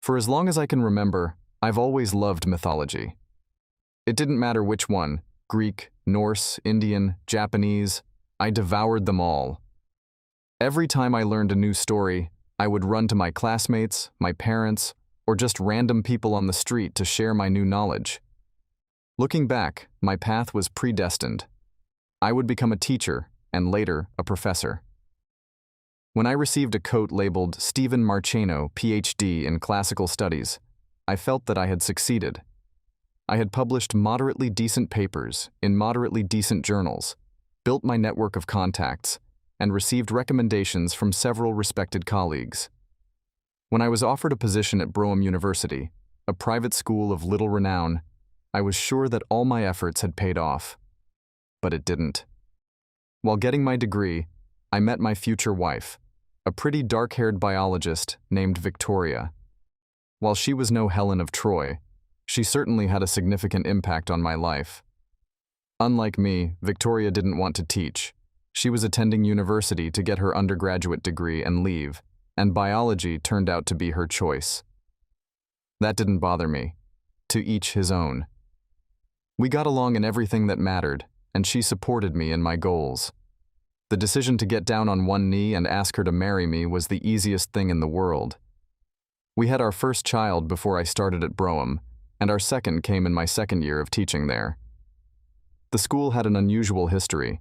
For as long as I can remember, I've always loved mythology. It didn't matter which one, Greek, Norse, Indian, Japanese, I devoured them all. Every time I learned a new story, I would run to my classmates, my parents, or just random people on the street to share my new knowledge. Looking back, my path was predestined. I would become a teacher, and later, a professor. When I received a coat labeled Stephen Marcheno, Ph.D. in Classical Studies, I felt that I had succeeded. I had published moderately decent papers in moderately decent journals, built my network of contacts, and received recommendations from several respected colleagues. When I was offered a position at Brougham University, a private school of little renown, I was sure that all my efforts had paid off. But it didn't. While getting my degree, I met my future wife, a pretty dark-haired biologist named Victoria. While she was no Helen of Troy, she certainly had a significant impact on my life. Unlike me, Victoria didn't want to teach. She was attending university to get her undergraduate degree and leave, and biology turned out to be her choice. That didn't bother me. To each his own. We got along in everything that mattered, and she supported me in my goals. The decision to get down on one knee and ask her to marry me was the easiest thing in the world. We had our first child before I started at Brougham, and our second came in my second year of teaching there. The school had an unusual history.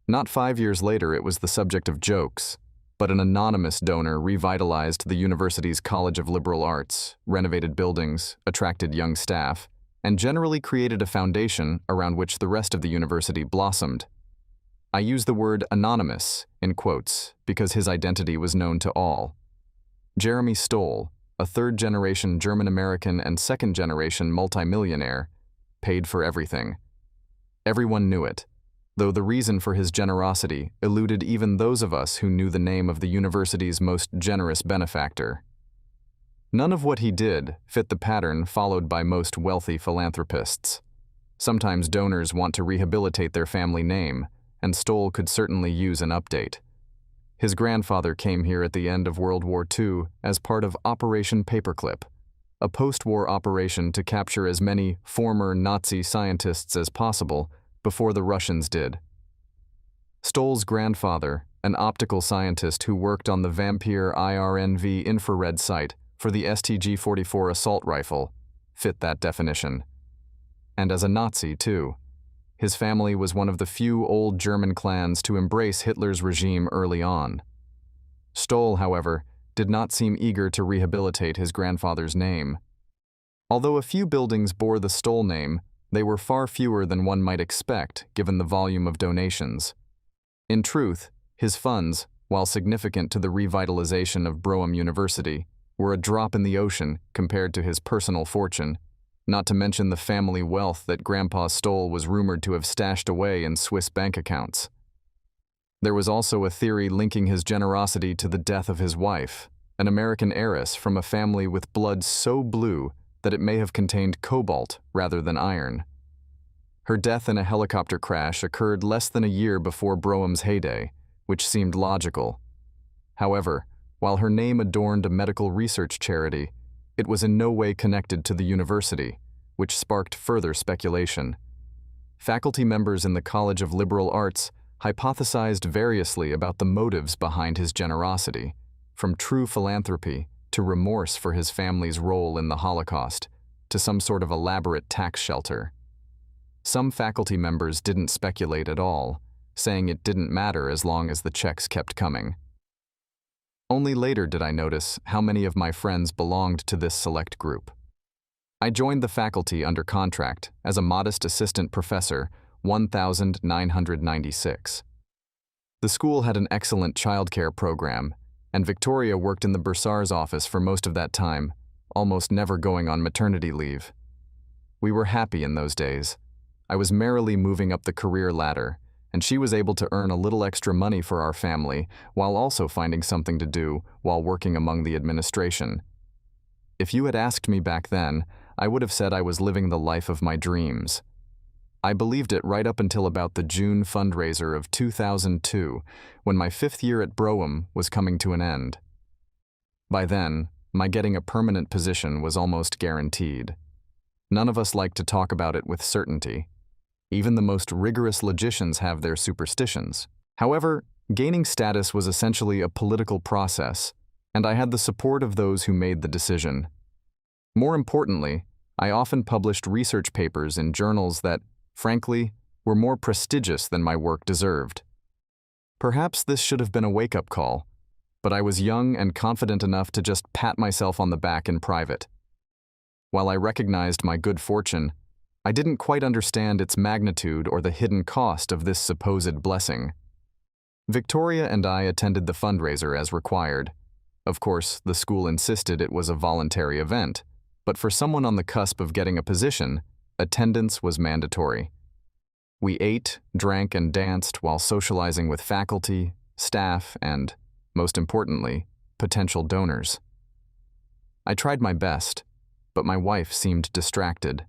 Not 5 years later, it was the subject of jokes, but an anonymous donor revitalized the university's College of Liberal Arts, renovated buildings, attracted young staff, and generally created a foundation around which the rest of the university blossomed. I use the word anonymous in quotes because his identity was known to all. Jeremy Stoll, a third-generation German-American and second-generation multimillionaire, paid for everything. Everyone knew it, though the reason for his generosity eluded even those of us who knew the name of the university's most generous benefactor. None of what he did fit the pattern followed by most wealthy philanthropists. Sometimes donors want to rehabilitate their family name, and Stoll could certainly use an update. His grandfather came here at the end of World War II as part of Operation Paperclip, a post-war operation to capture as many former Nazi scientists as possible before the Russians did. Stoll's grandfather, an optical scientist who worked on the Vampire IRNV infrared sight for the STG-44 assault rifle, fit that definition. And as a Nazi, too. His family was one of the few old German clans to embrace Hitler's regime early on. Stoll, however, did not seem eager to rehabilitate his grandfather's name. Although a few buildings bore the Stoll name, they were far fewer than one might expect given the volume of donations. In truth, his funds, while significant to the revitalization of Brougham University, were a drop in the ocean compared to his personal fortune, not to mention the family wealth that Grandpa Stoll was rumored to have stashed away in Swiss bank accounts. There was also a theory linking his generosity to the death of his wife, an American heiress from a family with blood so blue that it may have contained cobalt rather than iron. Her death in a helicopter crash occurred less than a year before Brougham's heyday, which seemed logical. However, while her name adorned a medical research charity, it was in no way connected to the university, which sparked further speculation. Faculty members in the College of Liberal Arts hypothesized variously about the motives behind his generosity, from true philanthropy to remorse for his family's role in the Holocaust, to some sort of elaborate tax shelter. Some faculty members didn't speculate at all, saying it didn't matter as long as the checks kept coming. Only later did I notice how many of my friends belonged to this select group. I joined the faculty under contract as a modest assistant professor, 1996. The school had an excellent childcare program, and Victoria worked in the bursar's office for most of that time, almost never going on maternity leave. We were happy in those days. I was merrily moving up the career ladder, and she was able to earn a little extra money for our family while also finding something to do while working among the administration. If you had asked me back then, I would have said I was living the life of my dreams. I believed it right up until about the June fundraiser of 2002, when my 5th year at Brougham was coming to an end. By then, my getting a permanent position was almost guaranteed. None of us like to talk about it with certainty. Even the most rigorous logicians have their superstitions. However, gaining status was essentially a political process, and I had the support of those who made the decision. More importantly, I often published research papers in journals that, frankly, were more prestigious than my work deserved. Perhaps this should have been a wake-up call, but I was young and confident enough to just pat myself on the back in private. While I recognized my good fortune, I didn't quite understand its magnitude or the hidden cost of this supposed blessing. Victoria and I attended the fundraiser as required. Of course, the school insisted it was a voluntary event, but for someone on the cusp of getting a position, attendance was mandatory. We ate, drank, and danced while socializing with faculty, staff, and, most importantly, potential donors. I tried my best, but my wife seemed distracted.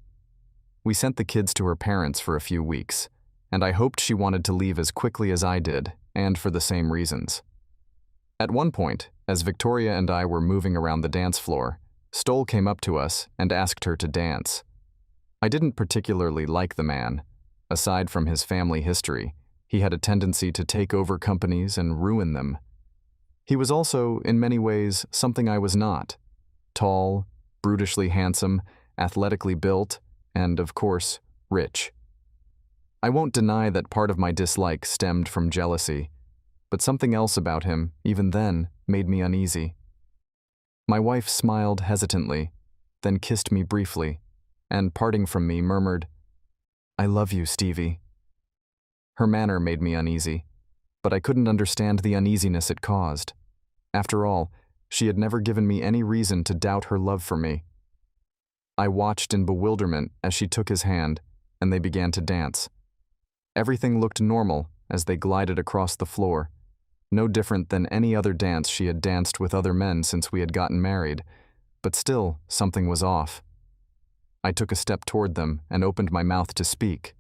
We sent the kids to her parents for a few weeks, and I hoped she wanted to leave as quickly as I did, and for the same reasons. At one point, as Victoria and I were moving around the dance floor, Stoll came up to us and asked her to dance. I didn't particularly like the man. Aside from his family history, he had a tendency to take over companies and ruin them. He was also, in many ways, something I was not. Tall, brutishly handsome, athletically built, and, of course, rich. I won't deny that part of my dislike stemmed from jealousy, but something else about him, even then, made me uneasy. My wife smiled hesitantly, then kissed me briefly, and parting from me murmured, "I love you, Stevie." Her manner made me uneasy, but I couldn't understand the uneasiness it caused. After all, she had never given me any reason to doubt her love for me. I watched in bewilderment as she took his hand, and they began to dance. Everything looked normal as they glided across the floor, no different than any other dance she had danced with other men since we had gotten married, but still something was off. I took a step toward them and opened my mouth to speak,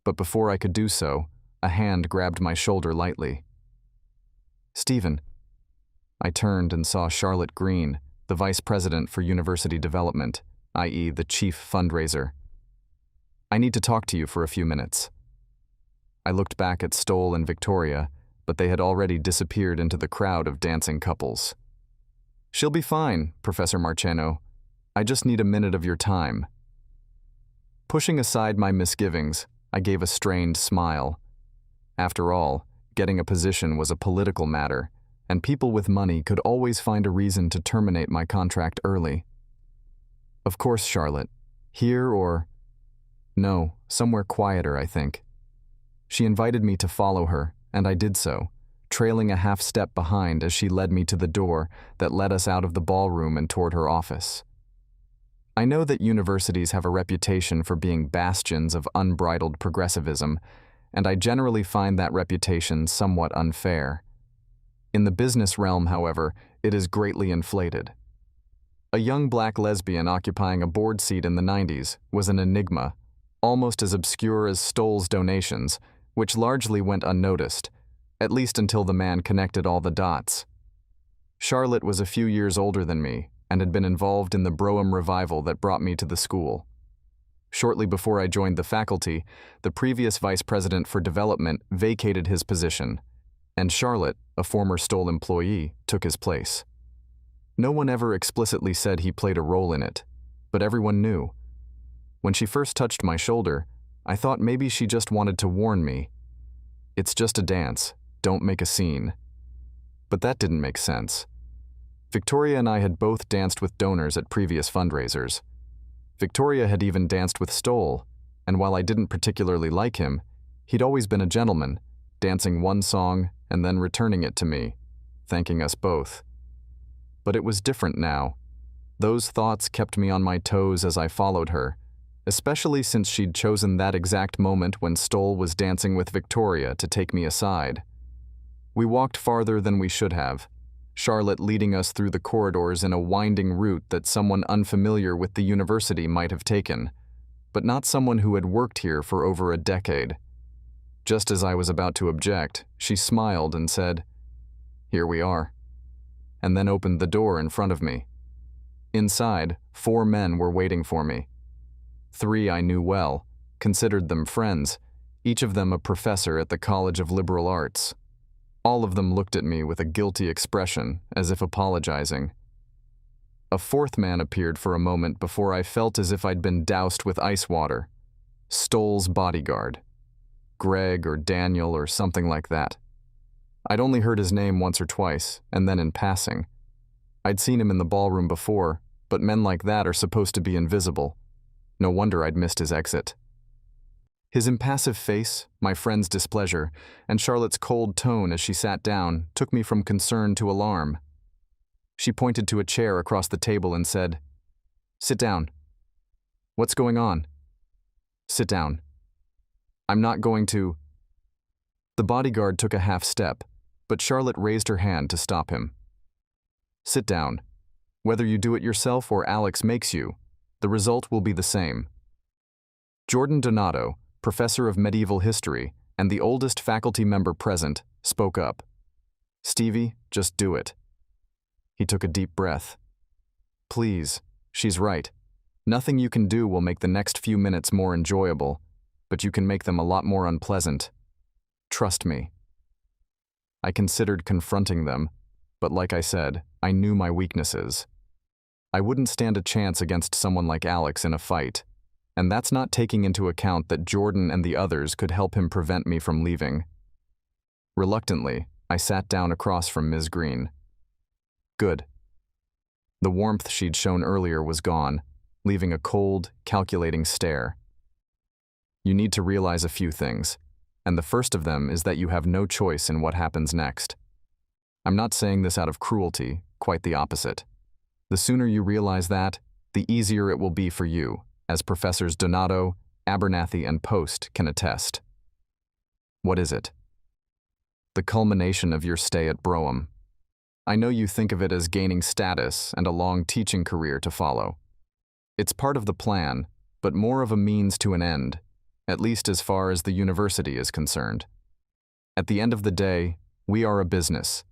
but before I could do so, a hand grabbed my shoulder lightly. "Stephen." I turned and saw Charlotte Green, the vice president for university development, i.e. the chief fundraiser. "I need to talk to you for a few minutes." I looked back at Stoll and Victoria, but they had already disappeared into the crowd of dancing couples. "She'll be fine, Professor Marcheno. I just need a minute of your time." Pushing aside my misgivings, I gave a strained smile. After all, getting a position was a political matter, and people with money could always find a reason to terminate my contract early. "Of course, Charlotte. Here or—" "No, somewhere quieter, I think." She invited me to follow her, and I did so, trailing a half step behind as she led me to the door that led us out of the ballroom and toward her office. I know that universities have a reputation for being bastions of unbridled progressivism, and I generally find that reputation somewhat unfair. In the business realm, however, it is greatly inflated. A young black lesbian occupying a board seat in the 90s was an enigma, almost as obscure as Stoll's donations, which largely went unnoticed, at least until the man connected all the dots. Charlotte was a few years older than me and had been involved in the Brougham revival that brought me to the school. Shortly before I joined the faculty, the previous vice president for development vacated his position, and Charlotte, a former Stoll employee, took his place. No one ever explicitly said he played a role in it, but everyone knew. When she first touched my shoulder, I thought maybe she just wanted to warn me. "It's just a dance, don't make a scene." But that didn't make sense. Victoria and I had both danced with donors at previous fundraisers. Victoria had even danced with Stoll, and while I didn't particularly like him, he'd always been a gentleman, dancing one song and then returning it to me, thanking us both. But it was different now. Those thoughts kept me on my toes as I followed her, especially since she'd chosen that exact moment when Stoll was dancing with Victoria to take me aside. We walked farther than we should have, Charlotte leading us through the corridors in a winding route that someone unfamiliar with the university might have taken, but not someone who had worked here for over a decade. Just as I was about to object, she smiled and said, "Here we are," and then opened the door in front of me. Inside, 4 men were waiting for me. 3 I knew well, considered them friends, each of them a professor at the College of Liberal Arts. All of them looked at me with a guilty expression, as if apologizing. A 4th man appeared for a moment before I felt as if I'd been doused with ice water. Stoll's bodyguard. Greg or Daniel or something like that. I'd only heard his name once or twice, and then in passing. I'd seen him in the ballroom before, but men like that are supposed to be invisible. No wonder I'd missed his exit. His impassive face, my friend's displeasure, and Charlotte's cold tone as she sat down took me from concern to alarm. She pointed to a chair across the table and said, "Sit down." "What's going on?" "Sit down." "I'm not going to." The bodyguard took a half step, but Charlotte raised her hand to stop him. "Sit down. Whether you do it yourself or Alex makes you, the result will be the same." Jordan Donato, professor of medieval history and the oldest faculty member present, spoke up. "Stevie, just do it." He took a deep breath. "Please, she's right. Nothing you can do will make the next few minutes more enjoyable, but you can make them a lot more unpleasant. Trust me." I considered confronting them, but like I said, I knew my weaknesses. I wouldn't stand a chance against someone like Alex in a fight, and that's not taking into account that Jordan and the others could help him prevent me from leaving. Reluctantly, I sat down across from Ms. Green. Good. The warmth she'd shown earlier was gone, leaving a cold, calculating stare. You need to realize a few things, and the first of them is that you have no choice in what happens next. I'm not saying this out of cruelty, quite the opposite. The sooner you realize that, the easier it will be for you, as Professors Donato, Abernathy, and Post can attest. What is it? The culmination of your stay at Brougham. I know you think of it as gaining status and a long teaching career to follow. It's part of the plan, but more of a means to an end, at least as far as the university is concerned. At the end of the day, we are a business,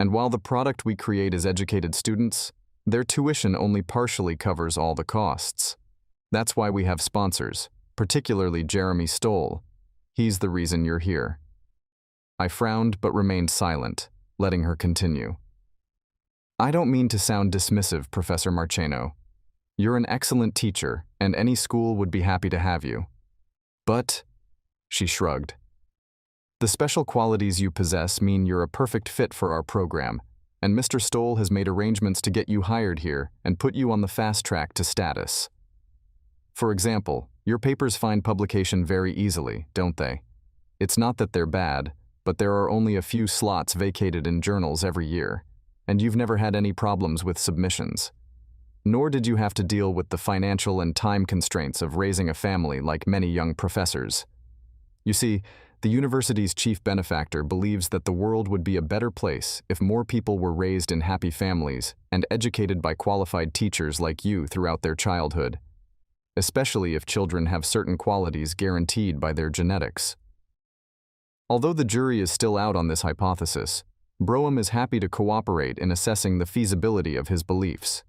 and while the product we create is educated students, their tuition only partially covers all the costs. That's why we have sponsors, particularly Jeremy Stoll. He's the reason you're here. I frowned but remained silent, letting her continue. I don't mean to sound dismissive, Professor Marcheno. You're an excellent teacher, and any school would be happy to have you. But, she shrugged, the special qualities you possess mean you're a perfect fit for our program, and Mr. Stoll has made arrangements to get you hired here and put you on the fast track to status. For example, your papers find publication very easily, don't they? It's not that they're bad, but there are only a few slots vacated in journals every year, and you've never had any problems with submissions. Nor did you have to deal with the financial and time constraints of raising a family like many young professors. You see, the university's chief benefactor believes that the world would be a better place if more people were raised in happy families and educated by qualified teachers like you throughout their childhood, especially if children have certain qualities guaranteed by their genetics. Although the jury is still out on this hypothesis, Brougham is happy to cooperate in assessing the feasibility of his beliefs.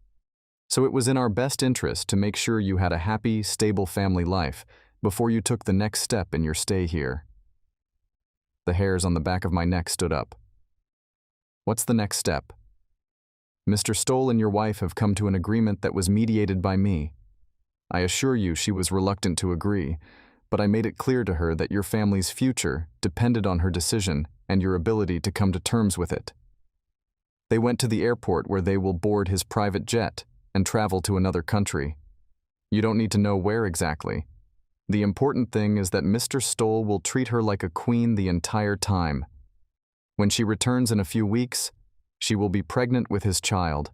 So it was in our best interest to make sure you had a happy, stable family life before you took the next step in your stay here. The hairs on the back of my neck stood up. What's the next step? Mr. Stoll and your wife have come to an agreement that was mediated by me. I assure you she was reluctant to agree, but I made it clear to her that your family's future depended on her decision and your ability to come to terms with it. They went to the airport where they will board his private jet and travel to another country. You don't need to know where exactly. The important thing is that Mr. Stoll will treat her like a queen the entire time. When she returns in a few weeks, she will be pregnant with his child.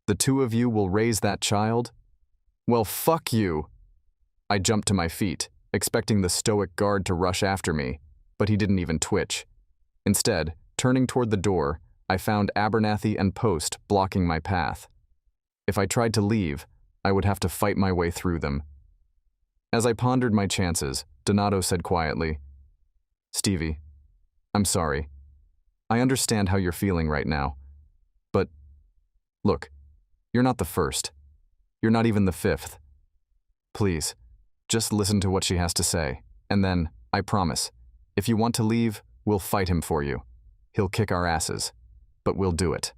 The two of you will raise that child. Well, fuck you! I jumped to my feet, expecting the stoic guard to rush after me, but he didn't even twitch. Instead, turning toward the door, I found Abernathy and Post blocking my path. If I tried to leave, I would have to fight my way through them. As I pondered my chances, Donato said quietly, "Stevie, I'm sorry. I understand how you're feeling right now. But, look, You're not the first. You're not even the fifth. Please, just listen to what she has to say, and then, I promise, if you want to leave, we'll fight him for you. He'll kick our asses, but we'll do it."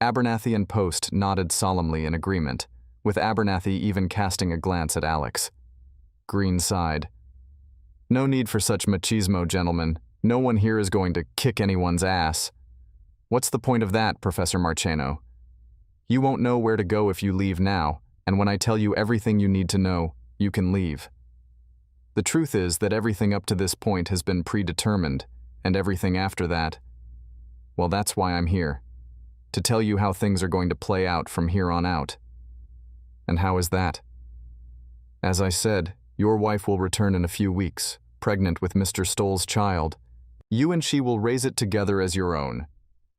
Abernathy and Post nodded solemnly in agreement, with Abernathy even casting a glance at Alex. Green sighed. "No need for such machismo, gentlemen. No one here is going to kick anyone's ass. What's the point of that, Professor Marcheno? You won't know where to go if you leave now, and when I tell you everything you need to know, you can leave. The truth is that everything up to this point has been predetermined, and everything after that, well, that's why I'm here, to tell you how things are going to play out from here on out." "And how is that?" "As I said, your wife will return in a few weeks, pregnant with Mr. Stoll's child. You and she will raise it together as your own.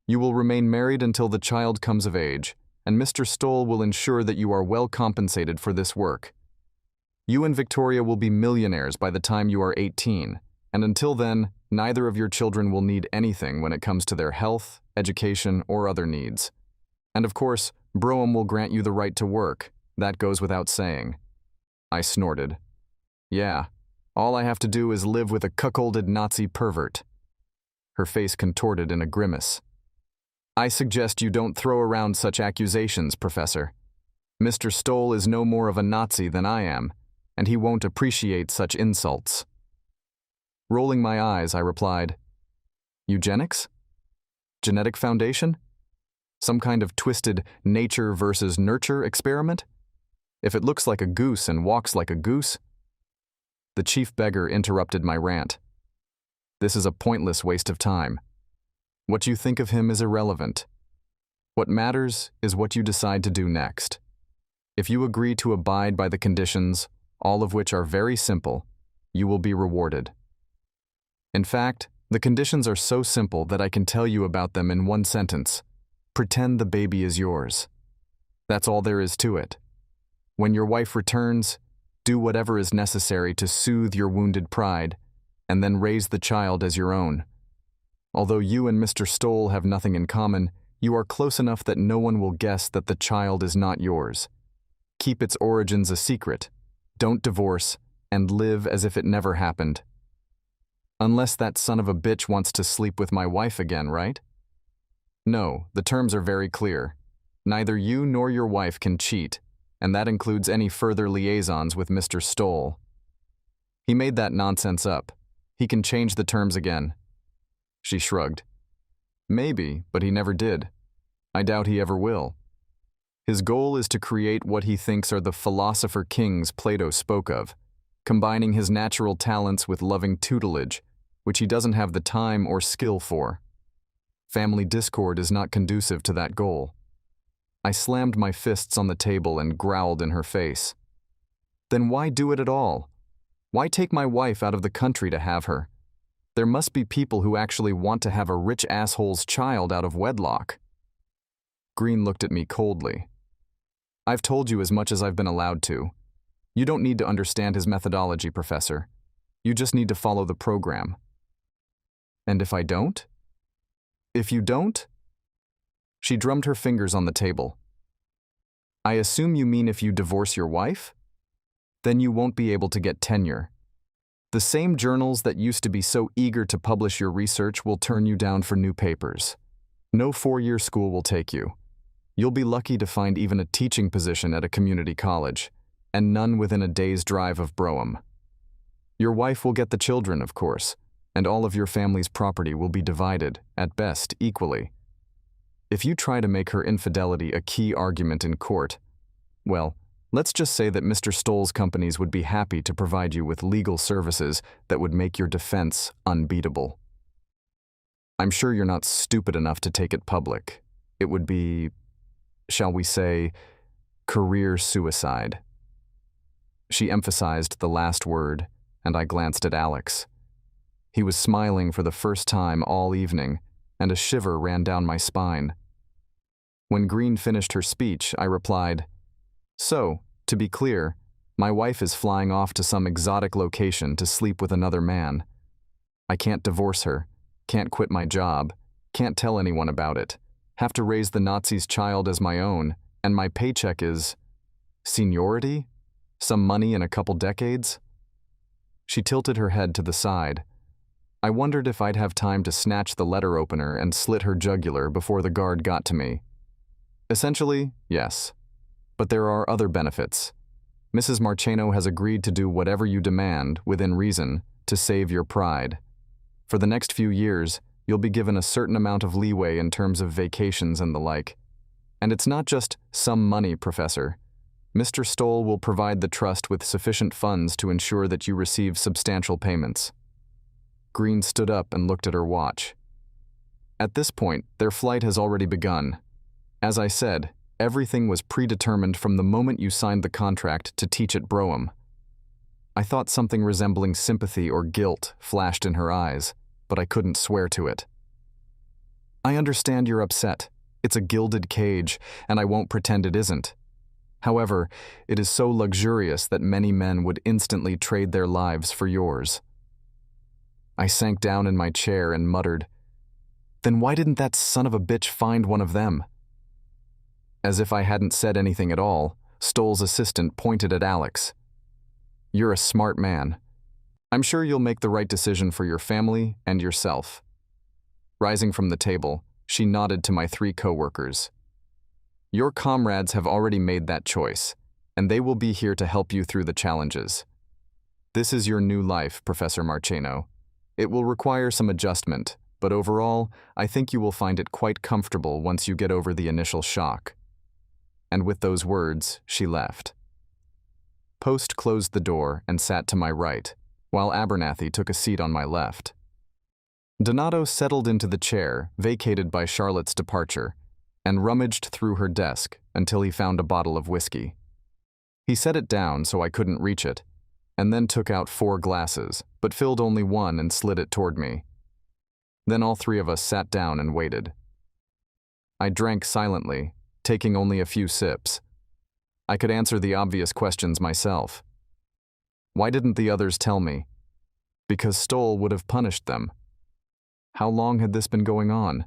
You will remain married until the child comes of age, and Mr. Stoll will ensure that you are well compensated for this work. You and Victoria will be millionaires by the time you are 18, and until then, neither of your children will need anything when it comes to their health, education, or other needs. And of course, Brougham will grant you the right to work. That goes without saying." I snorted. "Yeah, all I have to do is live with a cuckolded Nazi pervert." Her face contorted in a grimace. "I suggest you don't throw around such accusations, Professor. Mr. Stoll is no more of a Nazi than I am, and he won't appreciate such insults." Rolling my eyes, I replied, "Eugenics? Genetic foundation? Some kind of twisted nature versus nurture experiment? If it looks like a goose and walks like a goose?" The chief beggar interrupted my rant. "This is a pointless waste of time. What you think of him is irrelevant. What matters is what you decide to do next. If you agree to abide by the conditions, all of which are very simple, you will be rewarded. In fact, the conditions are so simple that I can tell you about them in one sentence. Pretend the baby is yours. That's all there is to it. When your wife returns, do whatever is necessary to soothe your wounded pride, and then raise the child as your own. Although you and Mr. Stoll have nothing in common, you are close enough that no one will guess that the child is not yours. Keep its origins a secret. Don't divorce, and live as if it never happened. Unless that son of a bitch wants to sleep with my wife again, right? No, the terms are very clear. Neither you nor your wife can cheat, and that includes any further liaisons with Mr. Stoll. He made that nonsense up. He can change the terms again." She shrugged. "Maybe, but he never did. I doubt he ever will. His goal is to create what he thinks are the philosopher kings Plato spoke of, combining his natural talents with loving tutelage, which he doesn't have the time or skill for. Family discord is not conducive to that goal." I slammed my fists on the table and growled in her face. "Then why do it at all? Why take my wife out of the country to have her? There must be people who actually want to have a rich asshole's child out of wedlock." Green looked at me coldly. "I've told you as much as I've been allowed to. You don't need to understand his methodology, Professor. You just need to follow the program." "And if I don't?" "If you don't?" She drummed her fingers on the table. "I assume you mean if you divorce your wife? Then you won't be able to get tenure. The same journals that used to be so eager to publish your research will turn you down for new papers. No 4-year school will take you. You'll be lucky to find even a teaching position at a community college, and none within a day's drive of Brougham. Your wife will get the children, of course, and all of your family's property will be divided, at best, equally. If you try to make her infidelity a key argument in court, well, let's just say that Mr. Stoll's companies would be happy to provide you with legal services that would make your defense unbeatable. I'm sure you're not stupid enough to take it public. It would be, shall we say, career suicide." She emphasized the last word, and I glanced at Alex. He was smiling for the first time all evening, and a shiver ran down my spine. When Green finished her speech, I replied, "So, to be clear, my wife is flying off to some exotic location to sleep with another man. I can't divorce her, can't quit my job, can't tell anyone about it, have to raise the Nazi's child as my own, and my paycheck is seniority? Some money in a couple decades? She tilted her head to the side. I wondered if I'd have time to snatch the letter opener and slit her jugular before the guard got to me. Essentially, yes. But there are other benefits. Mrs. Marcheno has agreed to do whatever you demand, within reason, to save your pride. For the next few years, you'll be given a certain amount of leeway in terms of vacations and the like. And it's not just some money, Professor. Mr. Stoll will provide the trust with sufficient funds to ensure that you receive substantial payments. Green stood up and looked at her watch. At this point, their flight has already begun. As I said, everything was predetermined from the moment you signed the contract to teach at Brougham. I thought something resembling sympathy or guilt flashed in her eyes, but I couldn't swear to it. I understand you're upset. It's a gilded cage, and I won't pretend it isn't. However, it is so luxurious that many men would instantly trade their lives for yours. I sank down in my chair and muttered, "Then why didn't that son of a bitch find one of them?" As if I hadn't said anything at all, Stoll's assistant pointed at Alex. "You're a smart man. I'm sure you'll make the right decision for your family and yourself." Rising from the table, she nodded to my 3 coworkers. "Your comrades have already made that choice, and they will be here to help you through the challenges. This is your new life, Professor Marcheno. It will require some adjustment, but overall, I think you will find it quite comfortable once you get over the initial shock." And with those words, she left. Post closed the door and sat to my right, while Abernathy took a seat on my left. Donato settled into the chair vacated by Charlotte's departure and rummaged through her desk until he found a bottle of whiskey. He set it down so I couldn't reach it, and then took out 4 glasses, but filled only one and slid it toward me. Then all 3 of us sat down and waited. I drank silently, taking only a few sips. I could answer the obvious questions myself. Why didn't the others tell me? Because Stoll would have punished them. How long had this been going on?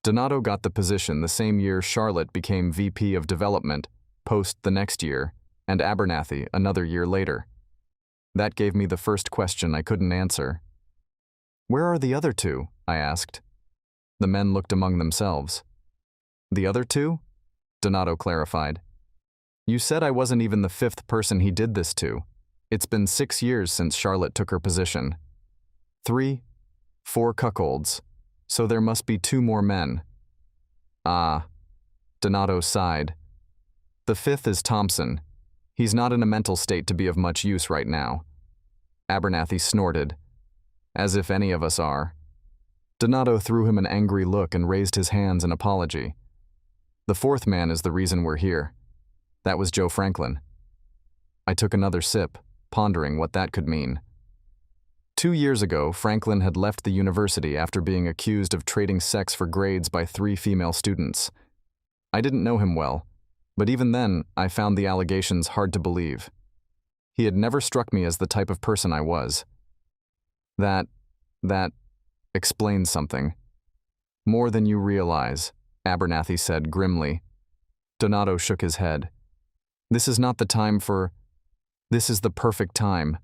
Donato got the position the same year Charlotte became VP of Development, Post the next year, and Abernathy another year later. That gave me the first question I couldn't answer. "Where are the other 2?" I asked. The men looked among themselves. "The other 2?" Donato clarified. "You said I wasn't even the 5th person he did this to. It's been 6 years since Charlotte took her position. 3, 4 cuckolds, so there must be 2 more men." "Ah," Donato sighed. "The 5th is Thompson. He's not in a mental state to be of much use right now." Abernathy snorted. "As if any of us are." Donato threw him an angry look and raised his hands in apology. "The 4th man is the reason we're here. That was Joe Franklin." I took another sip, pondering what that could mean. 2 years ago, Franklin had left the university after being accused of trading sex for grades by 3 female students. I didn't know him well, but even then, I found the allegations hard to believe. He had never struck me as the type of person I was. That explains something. "More than you realize," Abernathy said grimly. Donato shook his head. "This is not the time for... This is the perfect time.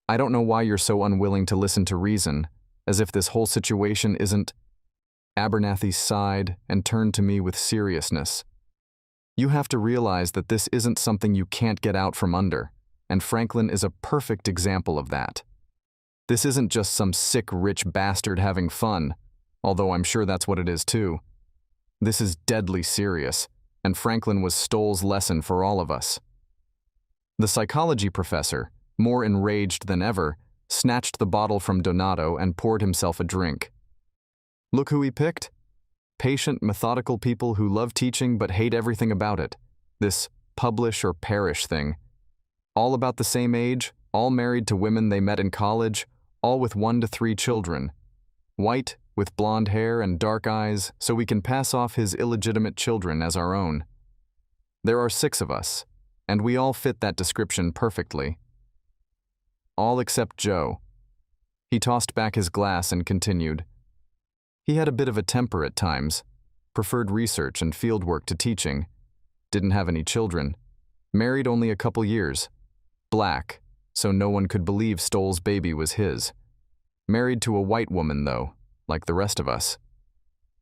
I don't know why you're so unwilling to listen to reason, as if this whole situation isn't..." Abernathy sighed and turned to me with seriousness. "You have to realize that this isn't something you can't get out from under, and Franklin is a perfect example of that. This isn't just some sick rich bastard having fun, although I'm sure that's what it is too. This is deadly serious, and Franklin was Stoll's lesson for all of us." The psychology professor, more enraged than ever, snatched the bottle from Donato and poured himself a drink. "Look who he picked. Patient, methodical people who love teaching but hate everything about it. This publish or perish thing. All about the same age, all married to women they met in college, all with 1 to 3 children. White, with blonde hair and dark eyes, so we can pass off his illegitimate children as our own. There are 6 of us, and we all fit that description perfectly. All except Joe." He tossed back his glass and continued. "He had a bit of a temper at times, preferred research and fieldwork to teaching, didn't have any children, married only a couple years, black, so no one could believe Stoll's baby was his. Married to a white woman, though, like the rest of us.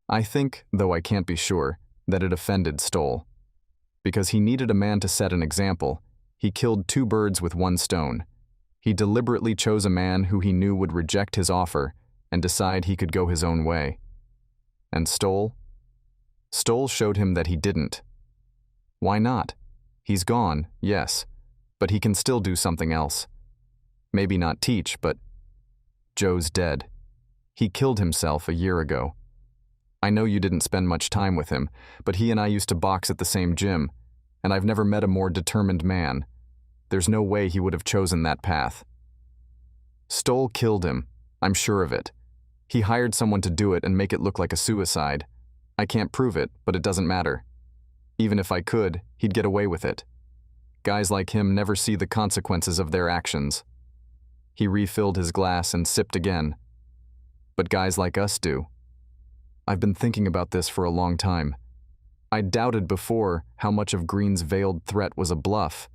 I think, though I can't be sure, that it offended Stoll. Because he needed a man to set an example, he killed two birds with one stone. He deliberately chose a man who he knew would reject his offer and decide he could go his own way. And Stoll? Stoll showed him that he didn't. Why not? He's gone, yes, but he can still do something else. Maybe not teach, but Joe's dead. He killed himself a year ago. I know you didn't spend much time with him, but he and I used to box at the same gym, and I've never met a more determined man. There's no way he would have chosen that path. Stoll killed him, I'm sure of it. He hired someone to do it and make it look like a suicide. I can't prove it, but it doesn't matter. Even if I could, he'd get away with it. Guys like him never see the consequences of their actions. He refilled his glass and sipped again. But guys like us do. I've been thinking about this for a long time. I doubted before how much of Green's veiled threat was a bluff,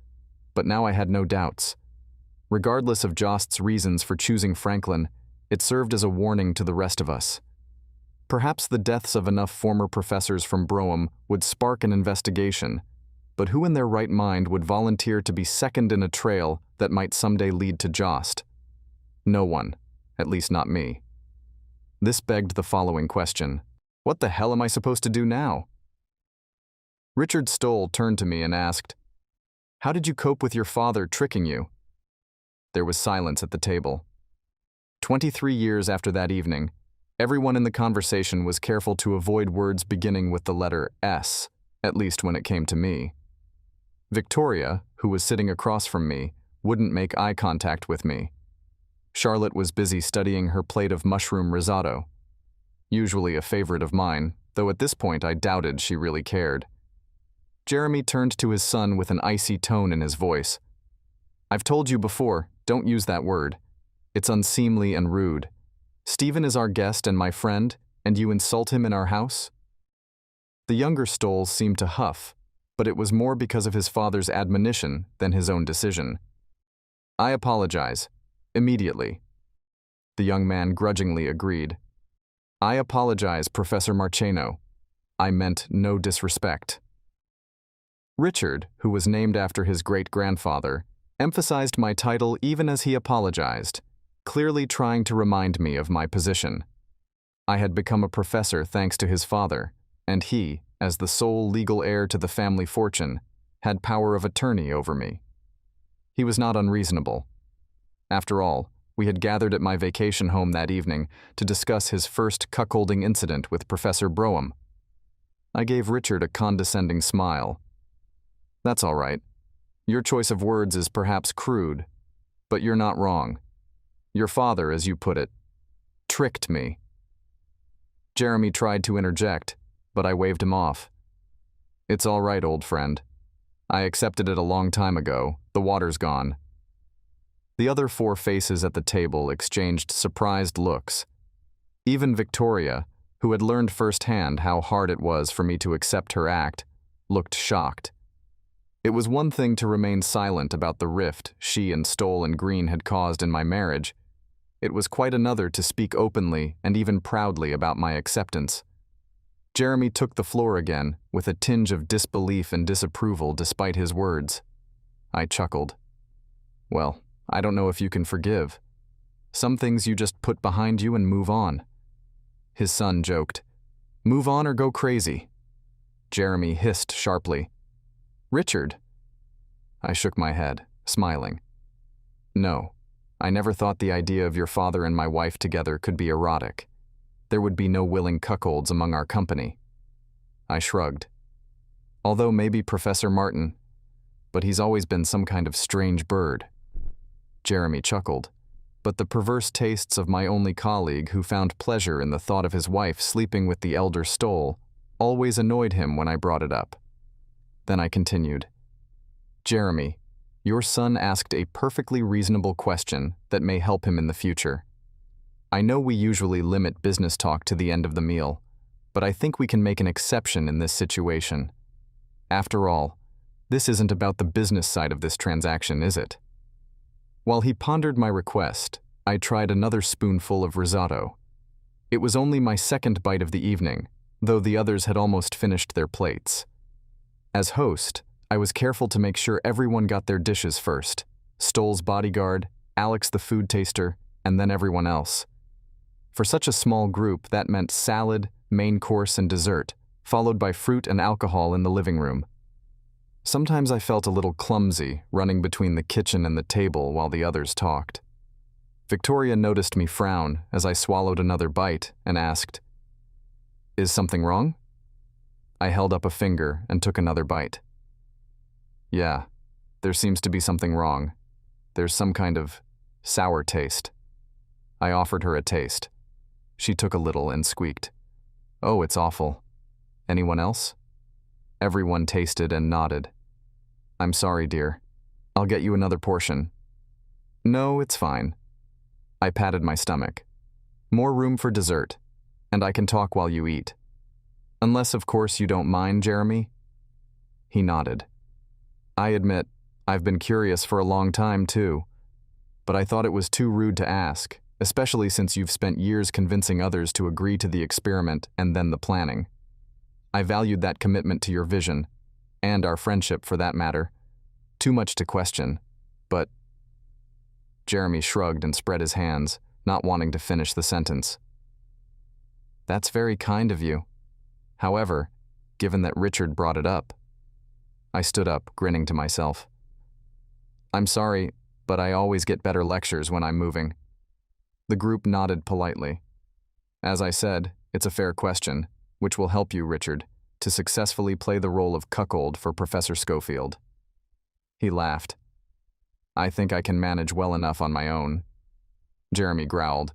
but now I had no doubts. Regardless of Jost's reasons for choosing Franklin, it served as a warning to the rest of us. Perhaps the deaths of enough former professors from Brougham would spark an investigation, but who in their right mind would volunteer to be second in a trail that might someday lead to Jost? No one, at least not me. This begged the following question. What the hell am I supposed to do now? Richard Stoll turned to me and asked, "How did you cope with your father tricking you?" There was silence at the table. 23 years after that evening, everyone in the conversation was careful to avoid words beginning with the letter S, at least when it came to me. Victoria, who was sitting across from me, wouldn't make eye contact with me. Charlotte was busy studying her plate of mushroom risotto. Usually a favorite of mine, though at this point I doubted she really cared. Jeremy turned to his son with an icy tone in his voice. "I've told you before, don't use that word. It's unseemly and rude. Stephen is our guest and my friend, and you insult him in our house?" The younger Stoll seemed to huff, but it was more because of his father's admonition than his own decision. "I apologize. Immediately." The young man grudgingly agreed. "I apologize, Professor Marcheno. I meant no disrespect." Richard, who was named after his great-grandfather, emphasized my title even as he apologized, clearly trying to remind me of my position. I had become a professor thanks to his father, and he, as the sole legal heir to the family fortune, had power of attorney over me. He was not unreasonable. After all, we had gathered at my vacation home that evening to discuss his first cuckolding incident with Professor Brougham. I gave Richard a condescending smile. "That's all right. Your choice of words is perhaps crude, but you're not wrong. Your father, as you put it, tricked me." Jeremy tried to interject, but I waved him off. "It's all right, old friend. I accepted it a long time ago. The water's gone." The other four faces at the table exchanged surprised looks. Even Victoria, who had learned firsthand how hard it was for me to accept her act, looked shocked. It was one thing to remain silent about the rift she and Stoll and Green had caused in my marriage. It was quite another to speak openly and even proudly about my acceptance. Jeremy took the floor again, with a tinge of disbelief and disapproval despite his words. I chuckled. "Well, I don't know if you can forgive. Some things you just put behind you and move on." His son joked, "Move on or go crazy." Jeremy hissed sharply, "Richard." I shook my head, smiling. "No, I never thought the idea of your father and my wife together could be erotic. There would be no willing cuckolds among our company." I shrugged. "Although maybe Professor Martin, but he's always been some kind of strange bird." Jeremy chuckled, but the perverse tastes of my only colleague who found pleasure in the thought of his wife sleeping with the elder Stoll always annoyed him when I brought it up. Then I continued, "Jeremy, your son asked a perfectly reasonable question that may help him in the future. I know we usually limit business talk to the end of the meal, but I think we can make an exception in this situation. After all, this isn't about the business side of this transaction, is it? While he pondered my request, I tried another spoonful of risotto. It was only my second bite of the evening, though the others had almost finished their plates. As host, I was careful to make sure everyone got their dishes first. Stoll's bodyguard, Alex the food taster, and then everyone else. For such a small group, that meant salad, main course, and dessert, followed by fruit and alcohol in the living room. Sometimes I felt a little clumsy, running between the kitchen and the table while the others talked. Victoria noticed me frown as I swallowed another bite and asked, "Is something wrong?" I held up a finger and took another bite. "Yeah, there seems to be something wrong. There's some kind of sour taste." I offered her a taste. She took a little and squeaked, "Oh, it's awful. Anyone else?" Everyone tasted and nodded. "I'm sorry, dear. I'll get you another portion." "No, it's fine." I patted my stomach. "More room for dessert, and I can talk while you eat. Unless, of course, you don't mind, Jeremy?" He nodded. "I admit, I've been curious for a long time, too. But I thought it was too rude to ask, especially since you've spent years convincing others to agree to the experiment and then the planning. I valued that commitment to your vision, and our friendship for that matter. Too much to question, but..." Jeremy shrugged and spread his hands, not wanting to finish the sentence. "That's very kind of you. However, given that Richard brought it up..." I stood up, grinning to myself. "I'm sorry, but I always get better lectures when I'm moving." The group nodded politely. "As I said, it's a fair question, which will help you, Richard, to successfully play the role of cuckold for Professor Schofield." He laughed. "I think I can manage well enough on my own." Jeremy growled.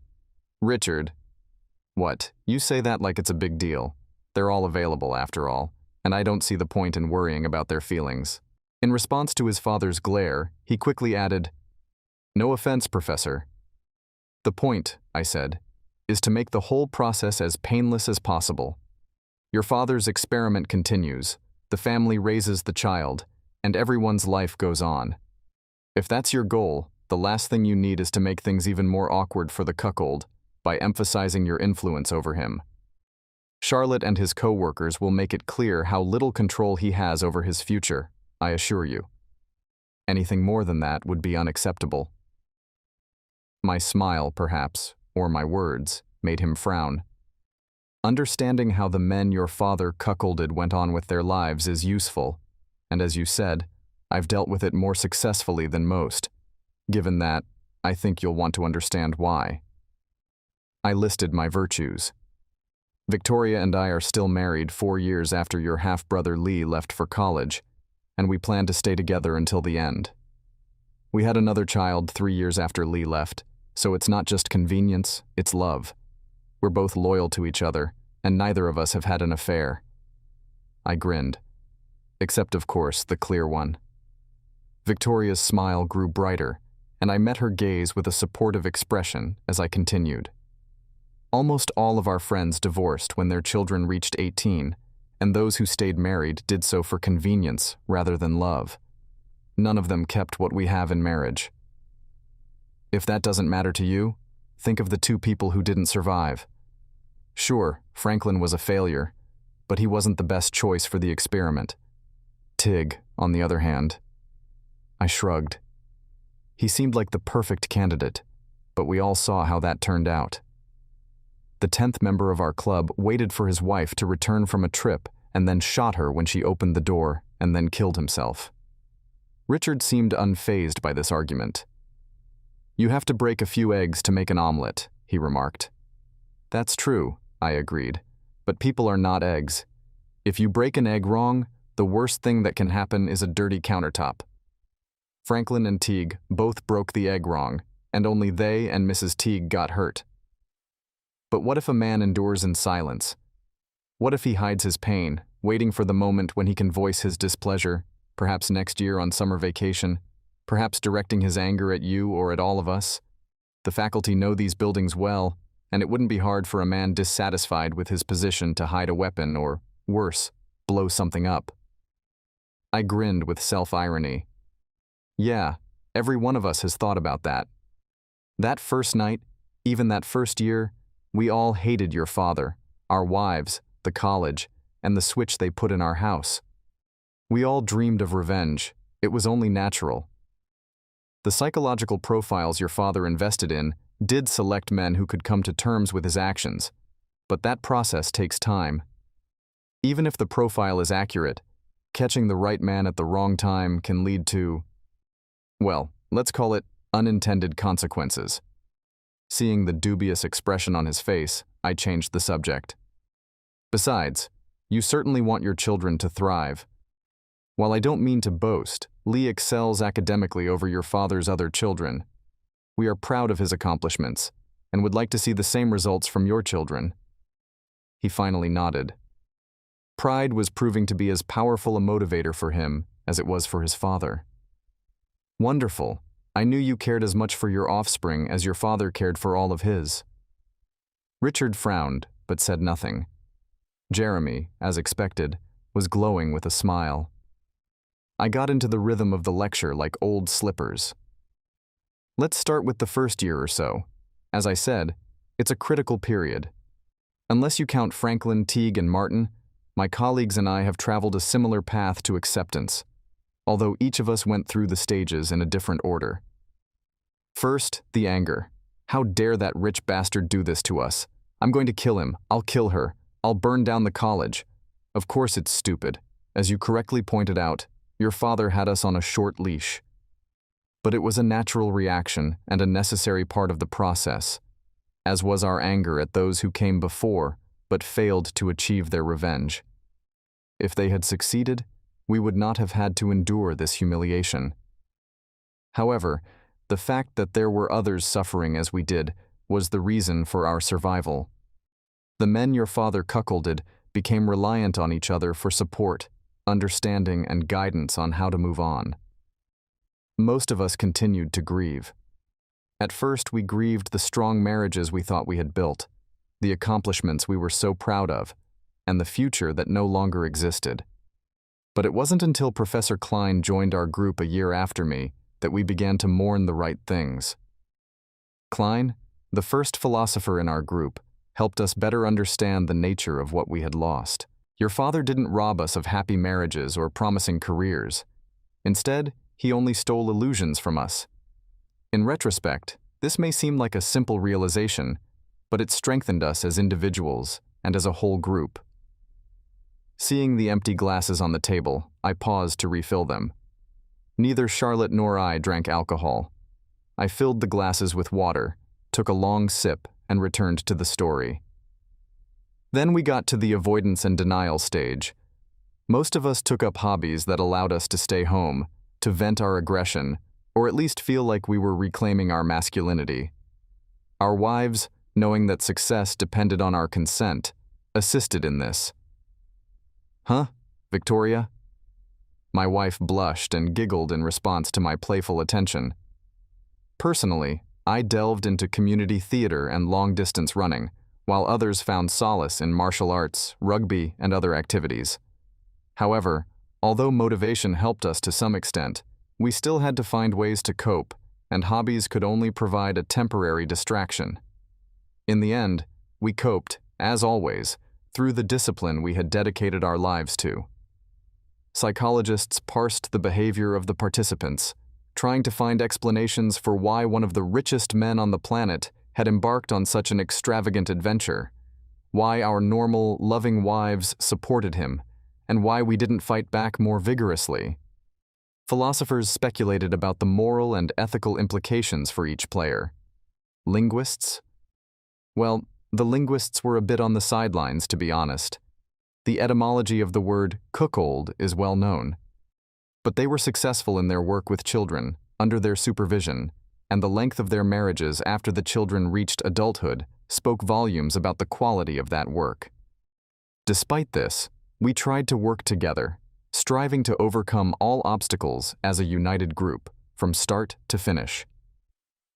"Richard, what, you say that like it's a big deal. They're all available, after all, and I don't see the point in worrying about their feelings." In response to his father's glare, he quickly added, "No offense, Professor." "The point," I said, "is to make the whole process as painless as possible. Your father's experiment continues, the family raises the child, and everyone's life goes on. If that's your goal, the last thing you need is to make things even more awkward for the cuckold by emphasizing your influence over him. Charlotte and his co-workers will make it clear how little control he has over his future, I assure you. Anything more than that would be unacceptable." My smile, perhaps, or my words, made him frown. "Understanding how the men your father cuckolded went on with their lives is useful, and as you said, I've dealt with it more successfully than most. Given that, I think you'll want to understand why." I listed my virtues. "Victoria and I are still married 4 years after your half-brother Lee left for college, and we plan to stay together until the end. We had another child 3 years after Lee left, so it's not just convenience, it's love. We're both loyal to each other, and neither of us have had an affair." I grinned. Except, of course, the clear one. Victoria's smile grew brighter, and I met her gaze with a supportive expression as I continued. "Almost all of our friends divorced when their children reached 18, and those who stayed married did so for convenience rather than love. None of them kept what we have in marriage. If that doesn't matter to you, think of the 2 people who didn't survive. Sure, Franklin was a failure, but he wasn't the best choice for the experiment. Tig, on the other hand..." I shrugged. He seemed like the perfect candidate, but we all saw how that turned out. The 10th member of our club waited for his wife to return from a trip and then shot her when she opened the door and then killed himself. Richard seemed unfazed by this argument. "You have to break a few eggs to make an omelet," he remarked. "That's true," I agreed, "but people are not eggs. If you break an egg wrong, the worst thing that can happen is a dirty countertop." Franklin and Teague both broke the egg wrong, and only they and Mrs. Teague got hurt. But what if a man endures in silence? What if he hides his pain, waiting for the moment when he can voice his displeasure, perhaps next year on summer vacation, perhaps directing his anger at you or at all of us? The faculty know these buildings well, and it wouldn't be hard for a man dissatisfied with his position to hide a weapon or, worse, blow something up. I grinned with self-irony. Yeah, every one of us has thought about that. That first night, even that first year, we all hated your father, our wives, the college, and the switch they put in our house. We all dreamed of revenge. It was only natural. The psychological profiles your father invested in did select men who could come to terms with his actions, but that process takes time. Even if the profile is accurate, catching the right man at the wrong time can lead to, well, let's call it unintended consequences. Seeing the dubious expression on his face, I changed the subject. Besides, you certainly want your children to thrive. While I don't mean to boast, Lee excels academically over your father's other children. We are proud of his accomplishments and would like to see the same results from your children. He finally nodded. Pride was proving to be as powerful a motivator for him as it was for his father. Wonderful. I knew you cared as much for your offspring as your father cared for all of his. Richard frowned, but said nothing. Jeremy, as expected, was glowing with a smile. I got into the rhythm of the lecture like old slippers. Let's start with the first year or so. As I said, it's a critical period. Unless you count Franklin, Teague, and Martin, my colleagues and I have traveled a similar path to acceptance, although each of us went through the stages in a different order. First, the anger. How dare that rich bastard do this to us? I'm going to kill him. I'll kill her. I'll burn down the college. Of course it's stupid. As you correctly pointed out, your father had us on a short leash. But it was a natural reaction and a necessary part of the process, as was our anger at those who came before but failed to achieve their revenge. If they had succeeded, we would not have had to endure this humiliation. However, the fact that there were others suffering as we did was the reason for our survival. The men your father cuckolded became reliant on each other for support, understanding, and guidance on how to move on. Most of us continued to grieve. At first, we grieved the strong marriages we thought we had built, the accomplishments we were so proud of, and the future that no longer existed. But it wasn't until Professor Klein joined our group a year after me that we began to mourn the right things. Klein, the first philosopher in our group, helped us better understand the nature of what we had lost. Your father didn't rob us of happy marriages or promising careers. Instead, he only stole illusions from us. In retrospect, this may seem like a simple realization, but it strengthened us as individuals and as a whole group. Seeing the empty glasses on the table, I paused to refill them. Neither Charlotte nor I drank alcohol. I filled the glasses with water, took a long sip, and returned to the story. Then we got to the avoidance and denial stage. Most of us took up hobbies that allowed us to stay home, to vent our aggression, or at least feel like we were reclaiming our masculinity. Our wives, knowing that success depended on our consent, assisted in this. Huh, Victoria? My wife blushed and giggled in response to my playful attention. Personally, I delved into community theater and long-distance running, while others found solace in martial arts, rugby, and other activities. However, although motivation helped us to some extent, we still had to find ways to cope, and hobbies could only provide a temporary distraction. In the end, we coped, as always, through the discipline we had dedicated our lives to. Psychologists parsed the behavior of the participants, trying to find explanations for why one of the richest men on the planet had embarked on such an extravagant adventure, why our normal, loving wives supported him, and why we didn't fight back more vigorously. Philosophers speculated about the moral and ethical implications for each player. Linguists? Well, the linguists were a bit on the sidelines, to be honest. The etymology of the word cuckold is well known. But they were successful in their work with children, under their supervision, and the length of their marriages after the children reached adulthood spoke volumes about the quality of that work. Despite this, we tried to work together, striving to overcome all obstacles as a united group, from start to finish.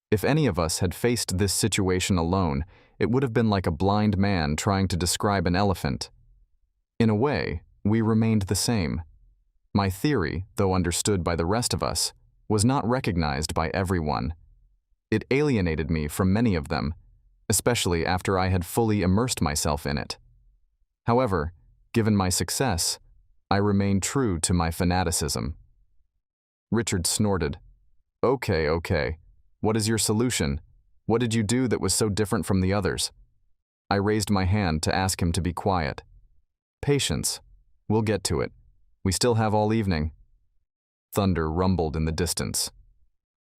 If any of us had faced this situation alone, it would have been like a blind man trying to describe an elephant. In a way, we remained the same. My theory, though understood by the rest of us, was not recognized by everyone. It alienated me from many of them, especially after I had fully immersed myself in it. However, given my success, I remained true to my fanaticism. Richard snorted. Okay. What is your solution? What did you do that was so different from the others? I raised my hand to ask him to be quiet. Patience. We'll get to it. We still have all evening. Thunder rumbled in the distance.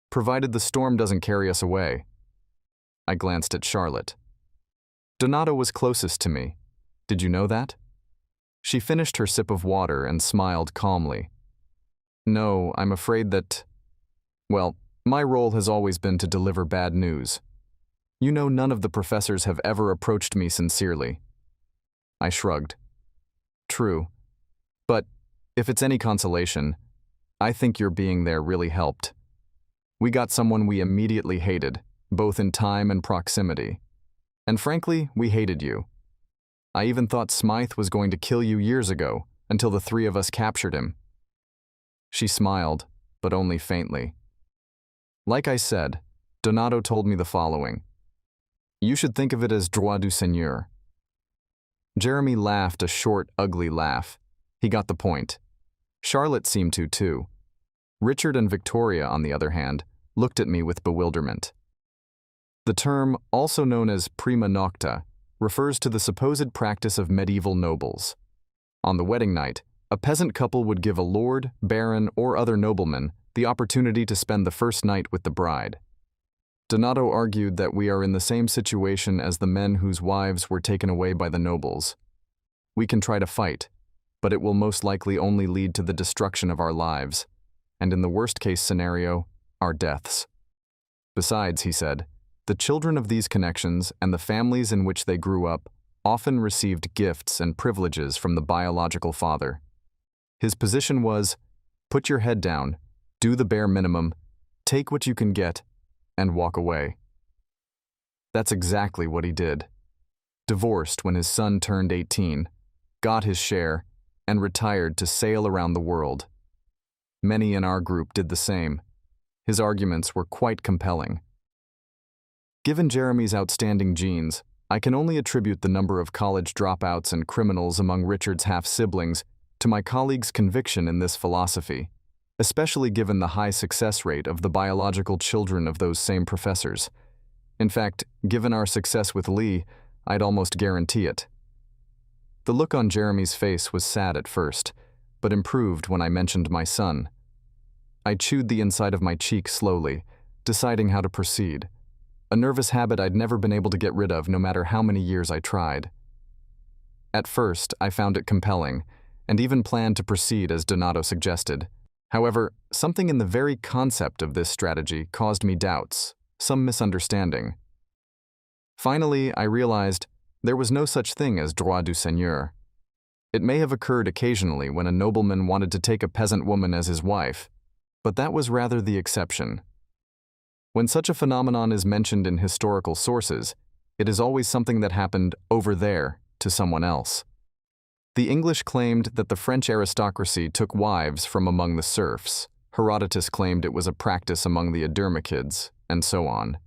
Provided the storm doesn't carry us away. I glanced at Charlotte. Donato was closest to me. Did you know that? She finished her sip of water and smiled calmly. No, I'm afraid that... Well, my role has always been to deliver bad news. You know, none of the professors have ever approached me sincerely. I shrugged. True. But if it's any consolation, I think your being there really helped. We got someone we immediately hated, both in time and proximity. And frankly, we hated you. I even thought Smythe was going to kill you years ago, until the three of us captured him. She smiled, but only faintly. Like I said, Donato told me the following. You should think of it as droit du seigneur. Jeremy laughed a short, ugly laugh. He got the point. Charlotte seemed to, too. Richard and Victoria, on the other hand, looked at me with bewilderment. The term, also known as prima nocta, refers to the supposed practice of medieval nobles. On the wedding night, a peasant couple would give a lord, baron, or other nobleman the opportunity to spend the first night with the bride. Donato argued that we are in the same situation as the men whose wives were taken away by the nobles. We can try to fight, but it will most likely only lead to the destruction of our lives, and in the worst-case scenario, our deaths. Besides, he said, the children of these connections and the families in which they grew up often received gifts and privileges from the biological father. His position was, put your head down, do the bare minimum, take what you can get, and walk away. That's exactly what he did. Divorced when his son turned 18, got his share, and retired to sail around the world. Many in our group did the same. His arguments were quite compelling. Given Jeremy's outstanding genes, I can only attribute the number of college dropouts and criminals among Richard's half-siblings to my colleague's conviction in this philosophy, especially given the high success rate of the biological children of those same professors. In fact, given our success with Lee, I'd almost guarantee it. The look on Jeremy's face was sad at first, but improved when I mentioned my son. I chewed the inside of my cheek slowly, deciding how to proceed. A nervous habit I'd never been able to get rid of no matter how many years I tried. At first, I found it compelling, and even planned to proceed as Donato suggested. However, something in the very concept of this strategy caused me doubts, some misunderstanding. Finally, I realized there was no such thing as droit du seigneur. It may have occurred occasionally when a nobleman wanted to take a peasant woman as his wife, but that was rather the exception. When such a phenomenon is mentioned in historical sources, it is always something that happened over there to someone else. The English claimed that the French aristocracy took wives from among the serfs. Herodotus claimed it was a practice among the Adurmachids, and so on.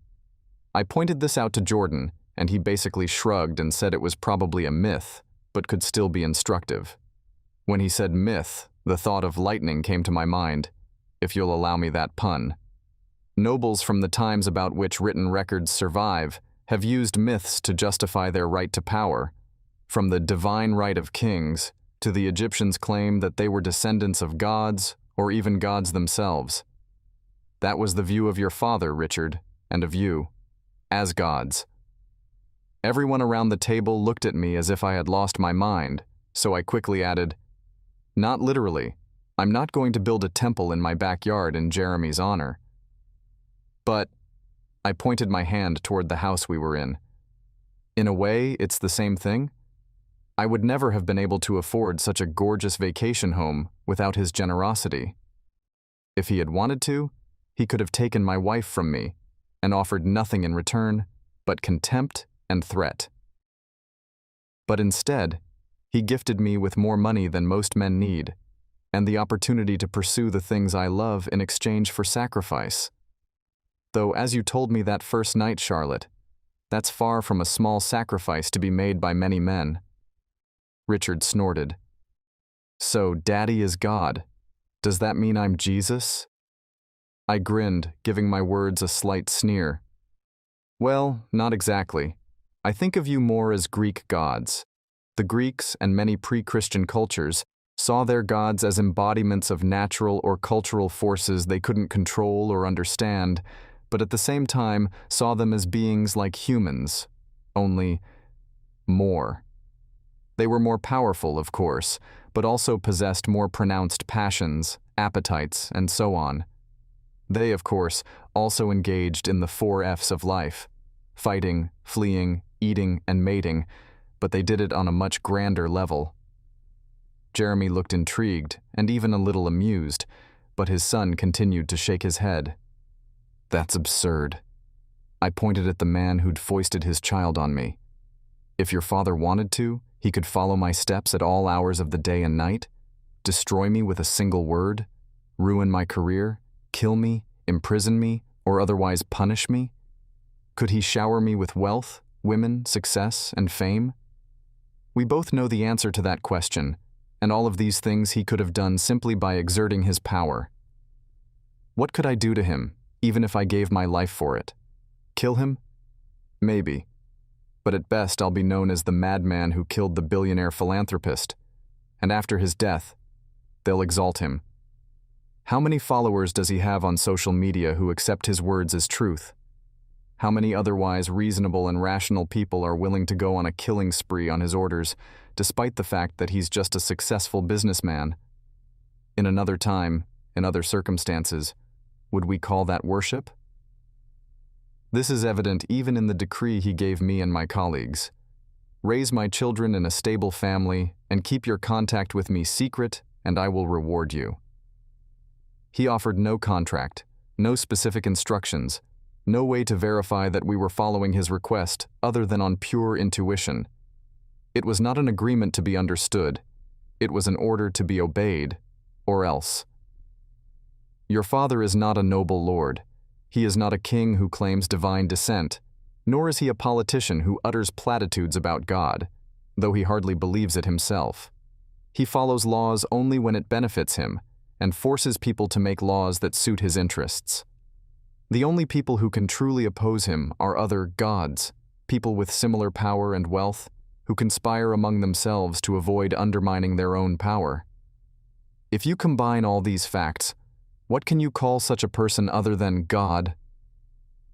I pointed this out to Jordan, and he basically shrugged and said it was probably a myth, but could still be instructive. When he said myth, the thought of lightning came to my mind, if you'll allow me that pun. Nobles from the times about which written records survive have used myths to justify their right to power, from the divine right of kings to the Egyptians' claim that they were descendants of gods or even gods themselves. That was the view of your father, Richard, and of you, as gods. Everyone around the table looked at me as if I had lost my mind, so I quickly added, not literally. I'm not going to build a temple in my backyard in Jeremy's honor. But I pointed my hand toward the house we were in. In a way, it's the same thing. I would never have been able to afford such a gorgeous vacation home without his generosity. If he had wanted to, he could have taken my wife from me and offered nothing in return but contempt and threat. But instead, he gifted me with more money than most men need, and the opportunity to pursue the things I love in exchange for sacrifice. Though, as you told me that first night, Charlotte, that's far from a small sacrifice to be made by many men. Richard snorted. So, Daddy is God. Does that mean I'm Jesus? I grinned, giving my words a slight sneer. Well, not exactly. I think of you more as Greek gods. The Greeks and many pre-Christian cultures saw their gods as embodiments of natural or cultural forces they couldn't control or understand, but at the same time saw them as beings like humans, only more. They were more powerful, of course, but also possessed more pronounced passions, appetites, and so on. They, of course, also engaged in the 4 F's of life: fighting, fleeing, eating, and mating, but they did it on a much grander level. Jeremy looked intrigued and even a little amused, but his son continued to shake his head. That's absurd. I pointed at the man who'd foisted his child on me. If your father wanted to, he could follow my steps at all hours of the day and night, destroy me with a single word, ruin my career, kill me, imprison me, or otherwise punish me. Could he shower me with wealth, women, success, and fame? We both know the answer to that question, and all of these things he could have done simply by exerting his power. What could I do to him, even if I gave my life for it? Kill him? Maybe. But at best I'll be known as the madman who killed the billionaire philanthropist, and after his death, they'll exalt him. How many followers does he have on social media who accept his words as truth? How many otherwise reasonable and rational people are willing to go on a killing spree on his orders, despite the fact that he's just a successful businessman? In another time, in other circumstances, would we call that worship? This is evident even in the decree he gave me and my colleagues. Raise my children in a stable family and keep your contact with me secret, and I will reward you. He offered no contract, no specific instructions, no way to verify that we were following his request other than on pure intuition. It was not an agreement to be understood. It was an order to be obeyed, or else. Your father is not a noble lord. He is not a king who claims divine descent, nor is he a politician who utters platitudes about God, though he hardly believes it himself. He follows laws only when it benefits him, and forces people to make laws that suit his interests. The only people who can truly oppose him are other gods, people with similar power and wealth, who conspire among themselves to avoid undermining their own power. If you combine all these facts, what can you call such a person other than God?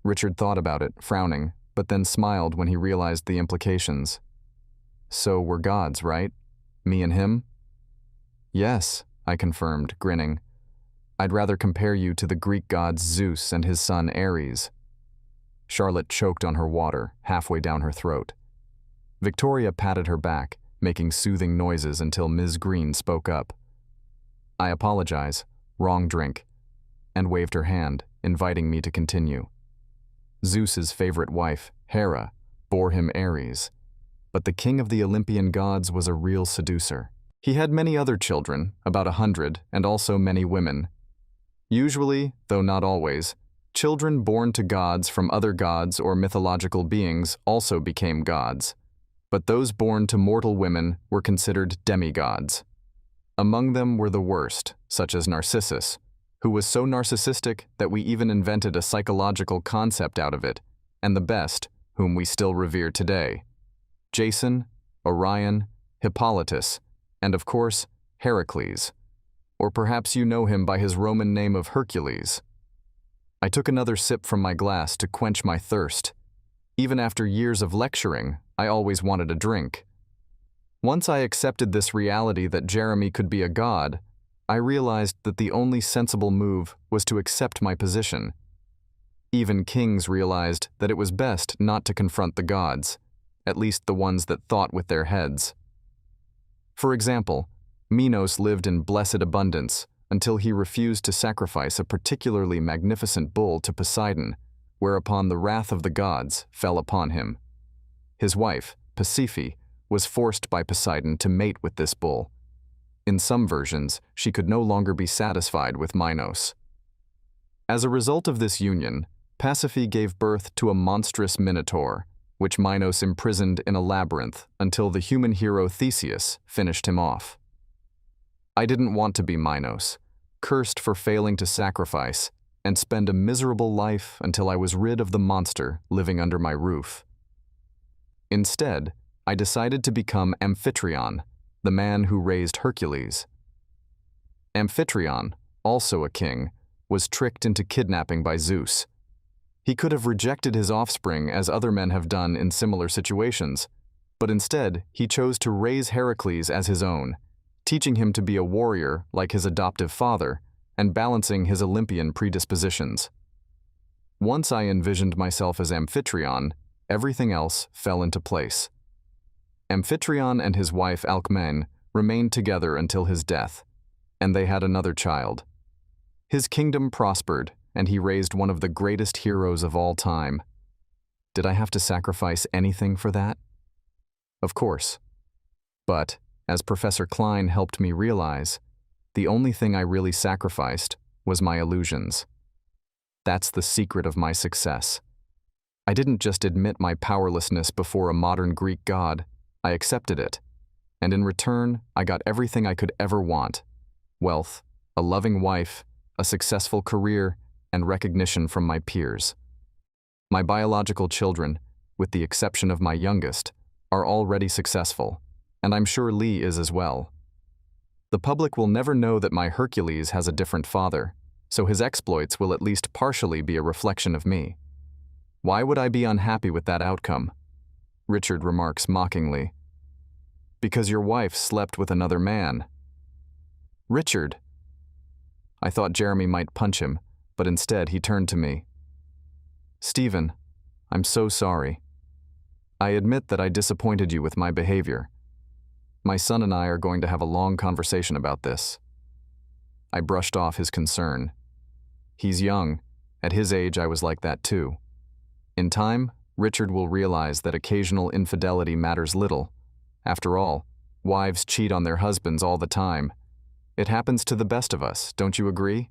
Richard thought about it, frowning, but then smiled when he realized the implications. So we're gods, right? Me and him? Yes, I confirmed, grinning. I'd rather compare you to the Greek gods Zeus and his son Ares. Charlotte choked on her water, halfway down her throat. Victoria patted her back, making soothing noises until Ms. Green spoke up. I apologize, wrong drink, and waved her hand, inviting me to continue. Zeus's favorite wife, Hera, bore him Ares, but the king of the Olympian gods was a real seducer. He had many other children, about 100, and also many women. Usually, though not always, children born to gods from other gods or mythological beings also became gods, but those born to mortal women were considered demigods. Among them were the worst, such as Narcissus, who was so narcissistic that we even invented a psychological concept out of it, and the best, whom we still revere today: Jason, Orion, Hippolytus, and of course, Heracles. Or perhaps you know him by his Roman name of Hercules. I took another sip from my glass to quench my thirst. Even after years of lecturing, I always wanted a drink. Once I accepted this reality that Jeremy could be a god, I realized that the only sensible move was to accept my position. Even kings realized that it was best not to confront the gods, at least the ones that thought with their heads. For example, Minos lived in blessed abundance until he refused to sacrifice a particularly magnificent bull to Poseidon, whereupon the wrath of the gods fell upon him. His wife, Pasiphae, was forced by Poseidon to mate with this bull. In some versions, she could no longer be satisfied with Minos. As a result of this union, Pasiphae gave birth to a monstrous minotaur, which Minos imprisoned in a labyrinth until the human hero Theseus finished him off. I didn't want to be Minos, cursed for failing to sacrifice, and spend a miserable life until I was rid of the monster living under my roof. Instead, I decided to become Amphitryon, the man who raised Hercules. Amphitryon, also a king, was tricked into kidnapping by Zeus. He could have rejected his offspring as other men have done in similar situations, but instead he chose to raise Heracles as his own, teaching him to be a warrior like his adoptive father and balancing his Olympian predispositions. Once I envisioned myself as Amphitryon, everything else fell into place. Amphitryon and his wife Alcmene remained together until his death, and they had another child. His kingdom prospered, and he raised one of the greatest heroes of all time. Did I have to sacrifice anything for that? Of course. But, as Professor Klein helped me realize, the only thing I really sacrificed was my illusions. That's the secret of my success. I didn't just admit my powerlessness before a modern Greek god, I accepted it. And in return, I got everything I could ever want: wealth, a loving wife, a successful career, and recognition from my peers. My biological children, with the exception of my youngest, are already successful, and I'm sure Lee is as well. The public will never know that my Hercules has a different father, so his exploits will at least partially be a reflection of me. Why would I be unhappy with that outcome? Richard remarks mockingly. Because your wife slept with another man. Richard. I thought Jeremy might punch him, but instead he turned to me. Stephen, I'm so sorry. I admit that I disappointed you with my behavior. My son and I are going to have a long conversation about this. I brushed off his concern. He's young. At his age, I was like that too. In time, Richard will realize that occasional infidelity matters little. After all, wives cheat on their husbands all the time. It happens to the best of us, don't you agree?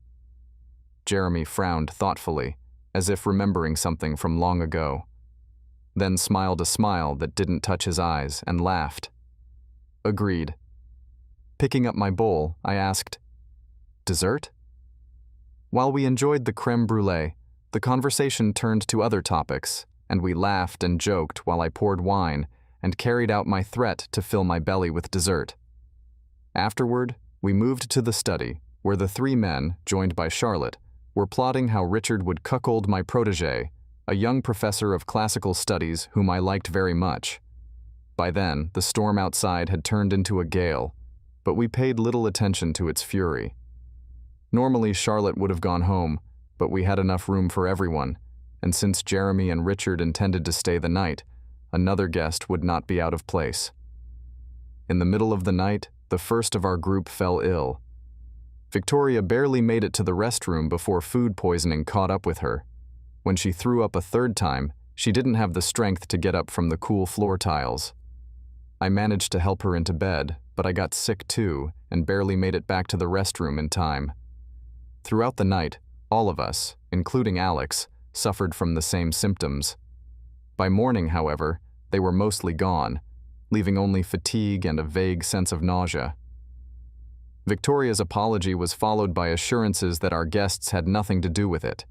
Jeremy frowned thoughtfully, as if remembering something from long ago. Then smiled a smile that didn't touch his eyes and laughed. Agreed. Picking up my bowl, I asked, Dessert? While we enjoyed the crème brûlée, the conversation turned to other topics, and we laughed and joked while I poured wine and carried out my threat to fill my belly with dessert. Afterward, we moved to the study, where the three men, joined by Charlotte, were plotting how Richard would cuckold my protégé, a young professor of classical studies whom I liked very much. By then, the storm outside had turned into a gale, but we paid little attention to its fury. Normally, Charlotte would have gone home, but we had enough room for everyone, and since Jeremy and Richard intended to stay the night, another guest would not be out of place. In the middle of the night, the first of our group fell ill. Victoria barely made it to the restroom before food poisoning caught up with her. When she threw up a third time, she didn't have the strength to get up from the cool floor tiles. I managed to help her into bed, but I got sick too and barely made it back to the restroom in time. Throughout the night, all of us, including Alex, suffered from the same symptoms. By morning, however, they were mostly gone, leaving only fatigue and a vague sense of nausea. Victoria's apology was followed by assurances that our guests had nothing to do with it.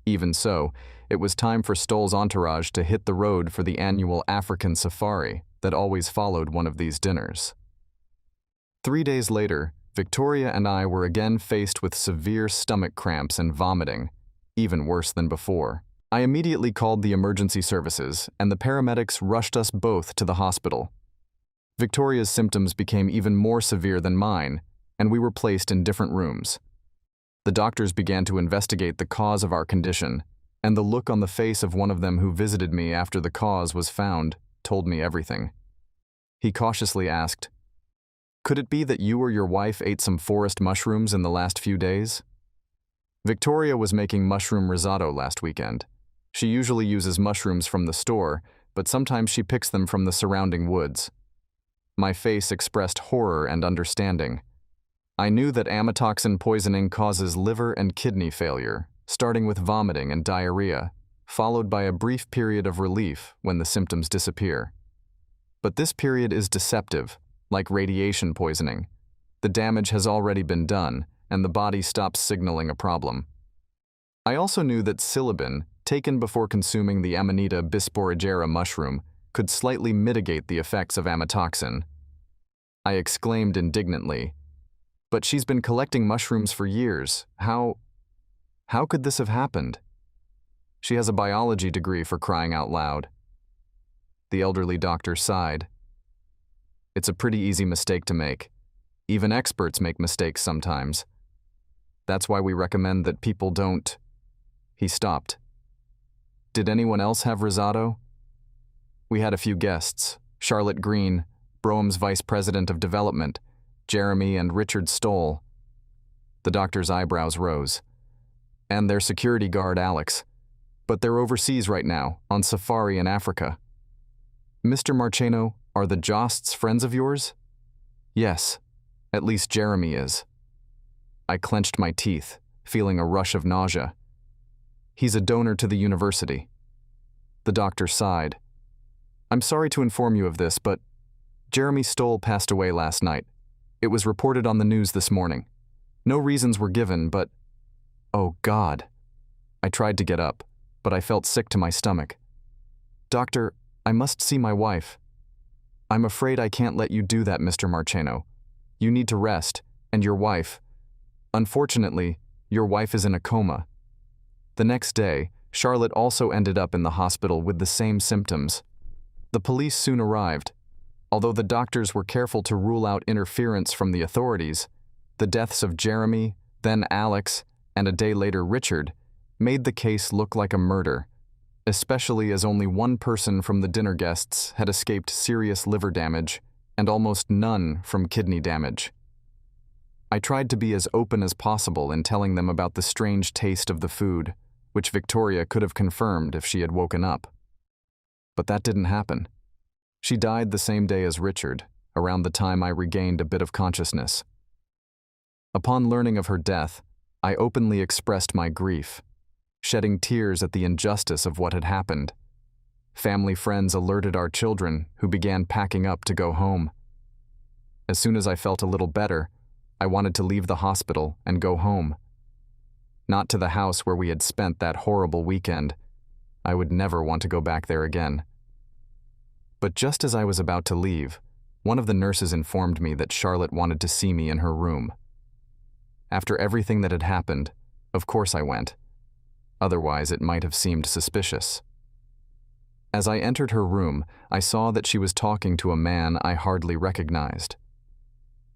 Even so, it was time for Stoll's entourage to hit the road for the annual African safari that always followed one of these dinners. 3 days later, Victoria and I were again faced with severe stomach cramps and vomiting, even worse than before. I immediately called the emergency services, and the paramedics rushed us both to the hospital. Victoria's symptoms became even more severe than mine, and we were placed in different rooms. The doctors began to investigate the cause of our condition, and the look on the face of one of them who visited me after the cause was found told me everything. He cautiously asked, "Could it be that you or your wife ate some forest mushrooms in the last few days?" Victoria was making mushroom risotto last weekend. She usually uses mushrooms from the store, but sometimes she picks them from the surrounding woods. My face expressed horror and understanding. I knew that amatoxin poisoning causes liver and kidney failure, starting with vomiting and diarrhea, followed by a brief period of relief when the symptoms disappear. But this period is deceptive, like radiation poisoning. The damage has already been done, and the body stops signaling a problem. I also knew that psilocybin, taken before consuming the Amanita bisporigera mushroom, could slightly mitigate the effects of amatoxin. I exclaimed indignantly, "But she's been collecting mushrooms for years. How could this have happened? She has a biology degree, for crying out loud." The elderly doctor sighed. "It's a pretty easy mistake to make. Even experts make mistakes sometimes. That's why we recommend that people don't..." He stopped. "Did anyone else have risotto?" "We had a few guests. Charlotte Green, Broham's Vice President of Development, Jeremy and Richard Stoll." The doctor's eyebrows rose. "And their security guard, Alex. But they're overseas right now, on safari in Africa." "Mr. Marcheno, are the Josts friends of yours?" "Yes, at least Jeremy is." I clenched my teeth, feeling a rush of nausea. "He's a donor to the university." The doctor sighed. "I'm sorry to inform you of this, but Jeremy Stoll passed away last night. It was reported on the news this morning. No reasons were given, but..." "Oh, God." I tried to get up, but I felt sick to my stomach. "Doctor, I must see my wife." "I'm afraid I can't let you do that, Mr. Marcheno. You need to rest, and your wife... Unfortunately, your wife is in a coma." The next day, Charlotte also ended up in the hospital with the same symptoms. The police soon arrived. Although the doctors were careful to rule out interference from the authorities, the deaths of Jeremy, then Alex, and a day later Richard, made the case look like a murder, especially as only one person from the dinner guests had escaped serious liver damage and almost none from kidney damage. I tried to be as open as possible in telling them about the strange taste of the food, which Victoria could have confirmed if she had woken up. But that didn't happen. She died the same day as Richard, around the time I regained a bit of consciousness. Upon learning of her death, I openly expressed my grief, shedding tears at the injustice of what had happened. Family friends alerted our children, who began packing up to go home. As soon as I felt a little better, I wanted to leave the hospital and go home. Not to the house where we had spent that horrible weekend. I would never want to go back there again. But just as I was about to leave, one of the nurses informed me that Charlotte wanted to see me in her room. After everything that had happened, of course I went. Otherwise, it might have seemed suspicious. As I entered her room, I saw that she was talking to a man I hardly recognized.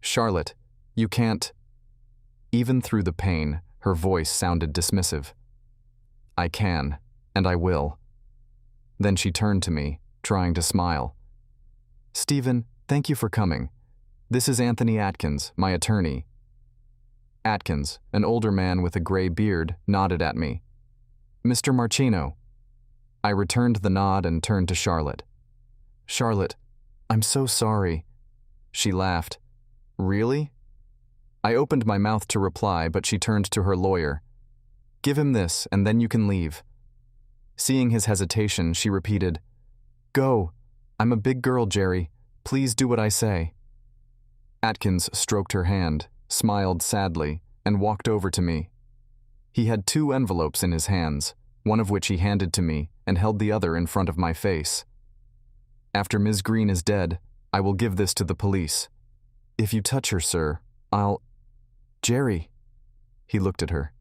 "Charlotte, you can't..." Even through the pain, her voice sounded dismissive. "I can, and I will." Then she turned to me, trying to smile. "Stephen, thank you for coming. This is Anthony Atkins, my attorney." Atkins, an older man with a gray beard, nodded at me. "Mr. Marcheno." I returned the nod and turned to Charlotte. "Charlotte, I'm so sorry." She laughed. "Really?" I opened my mouth to reply, but she turned to her lawyer. "Give him this, and then you can leave." Seeing his hesitation, she repeated, "Go. I'm a big girl, Jerry. Please do what I say." Atkins stroked her hand, smiled sadly, and walked over to me. He had 2 envelopes in his hands, one of which he handed to me and held the other in front of my face. "After Ms. Green is dead, I will give this to the police. If you touch her, sir, I'll..." "Jerry." He looked at her.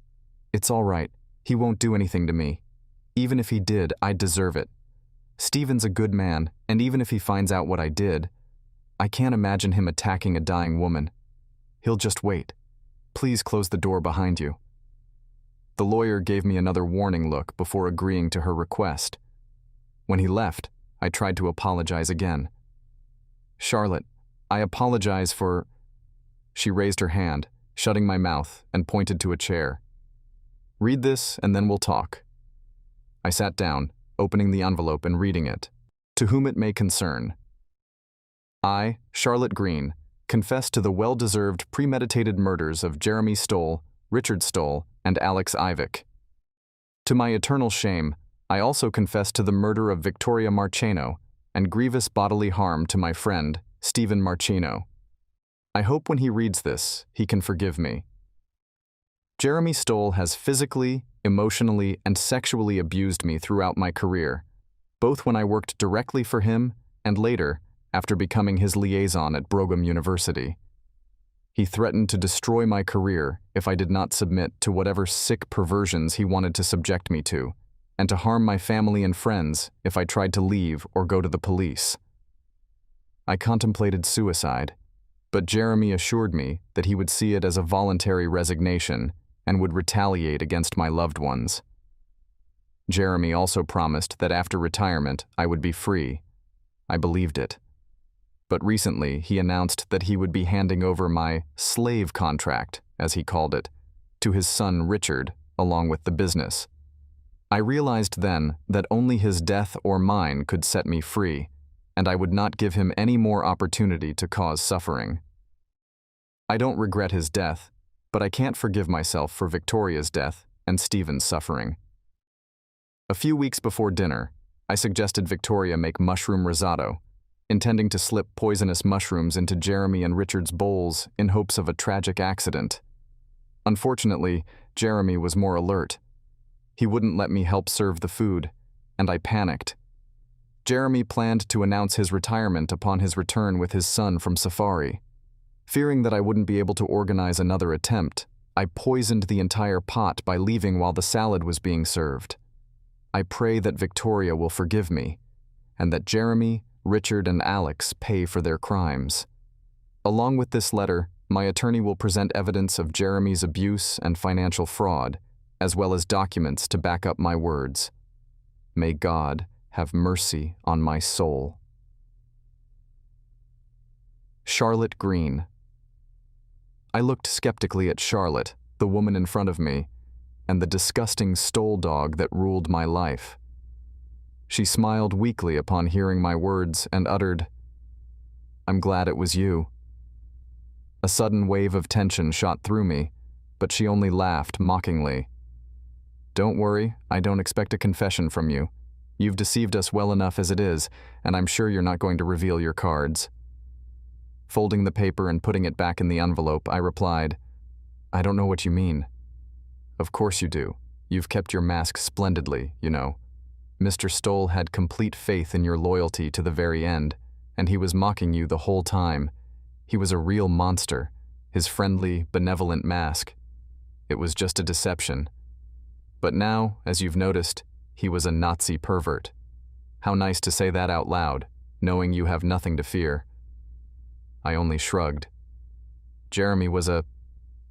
"It's all right. He won't do anything to me. Even if he did, I'd deserve it. Stephen's a good man, and even if he finds out what I did, I can't imagine him attacking a dying woman. He'll just wait. Please close the door behind you." The lawyer gave me another warning look before agreeing to her request. When he left, I tried to apologize again. "Charlotte, I apologize for..." She raised her hand, shutting my mouth, and pointed to a chair. "Read this, and then we'll talk." I sat down, opening the envelope and reading it. To whom it may concern. I, Charlotte Green, confess to the well-deserved premeditated murders of Jeremy Stoll, Richard Stoll, and Alex Ivick. To my eternal shame, I also confess to the murder of Victoria Marcheno and grievous bodily harm to my friend, Stephen Marcheno. I hope when he reads this, he can forgive me. Jeremy Stoll has physically, emotionally, and sexually abused me throughout my career, both when I worked directly for him and later, after becoming his liaison at Brougham University. He threatened to destroy my career if I did not submit to whatever sick perversions he wanted to subject me to, and to harm my family and friends if I tried to leave or go to the police. I contemplated suicide, but Jeremy assured me that he would see it as a voluntary resignation and would retaliate against my loved ones. Jeremy also promised that after retirement I would be free. I believed it. But recently he announced that he would be handing over my slave contract, as he called it, to his son Richard, along with the business. I realized then that only his death or mine could set me free, and I would not give him any more opportunity to cause suffering. I don't regret his death, but I can't forgive myself for Victoria's death and Stephen's suffering. A few weeks before dinner, I suggested Victoria make mushroom risotto, intending to slip poisonous mushrooms into Jeremy and Richard's bowls in hopes of a tragic accident. Unfortunately, Jeremy was more alert. He wouldn't let me help serve the food, and I panicked. Jeremy planned to announce his retirement upon his return with his son from safari. Fearing that I wouldn't be able to organize another attempt, I poisoned the entire pot by leaving while the salad was being served. I pray that Victoria will forgive me, and that Jeremy, Richard, and Alex pay for their crimes. Along with this letter, my attorney will present evidence of Jeremy's abuse and financial fraud, as well as documents to back up my words. May God have mercy on my soul. Charlotte Green. I looked skeptically at Charlotte, the woman in front of me, and the disgusting Stoll dog that ruled my life. She smiled weakly upon hearing my words and uttered, "I'm glad it was you." A sudden wave of tension shot through me, but she only laughed mockingly. "Don't worry, I don't expect a confession from you. You've deceived us well enough as it is, and I'm sure you're not going to reveal your cards." Folding the paper and putting it back in the envelope, I replied, "I don't know what you mean." "Of course you do. You've kept your mask splendidly, you know. Mr. Stoll had complete faith in your loyalty to the very end, and he was mocking you the whole time. He was a real monster, his friendly, benevolent mask. It was just a deception. But now, as you've noticed, he was a Nazi pervert. How nice to say that out loud, knowing you have nothing to fear." I only shrugged. Jeremy was a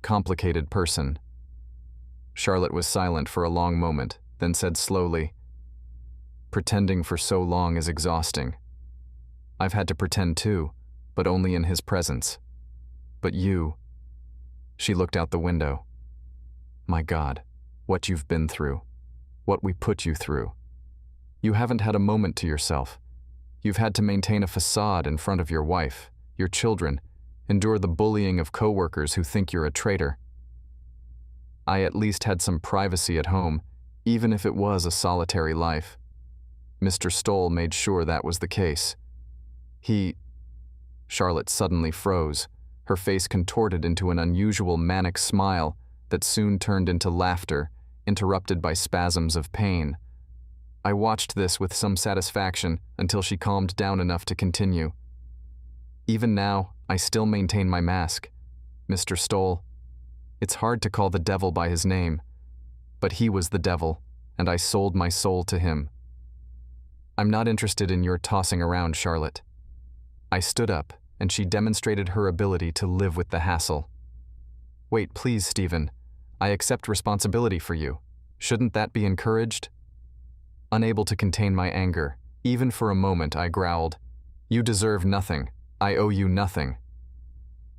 complicated person. Charlotte was silent for a long moment, then said slowly, "Pretending for so long is exhausting. I've had to pretend too, but only in his presence. But you..." She looked out the window. "My God, what you've been through. What we put you through. You haven't had a moment to yourself. You've had to maintain a facade in front of your wife, your children, endure the bullying of coworkers who think you're a traitor. I at least had some privacy at home, even if it was a solitary life. Mr. Stoll made sure that was the case. Charlotte suddenly froze, her face contorted into an unusual manic smile that soon turned into laughter, interrupted by spasms of pain. I watched this with some satisfaction until she calmed down enough to continue. "Even now, I still maintain my mask. Mr. Stoll, it's hard to call the devil by his name, but he was the devil, and I sold my soul to him. I'm not interested in your tossing around, Charlotte." I stood up, and she demonstrated her ability to live with the hassle. "Wait, please, Stephen. I accept responsibility for you. Shouldn't that be encouraged?" Unable to contain my anger, even for a moment, I growled, "You deserve nothing. I owe you nothing."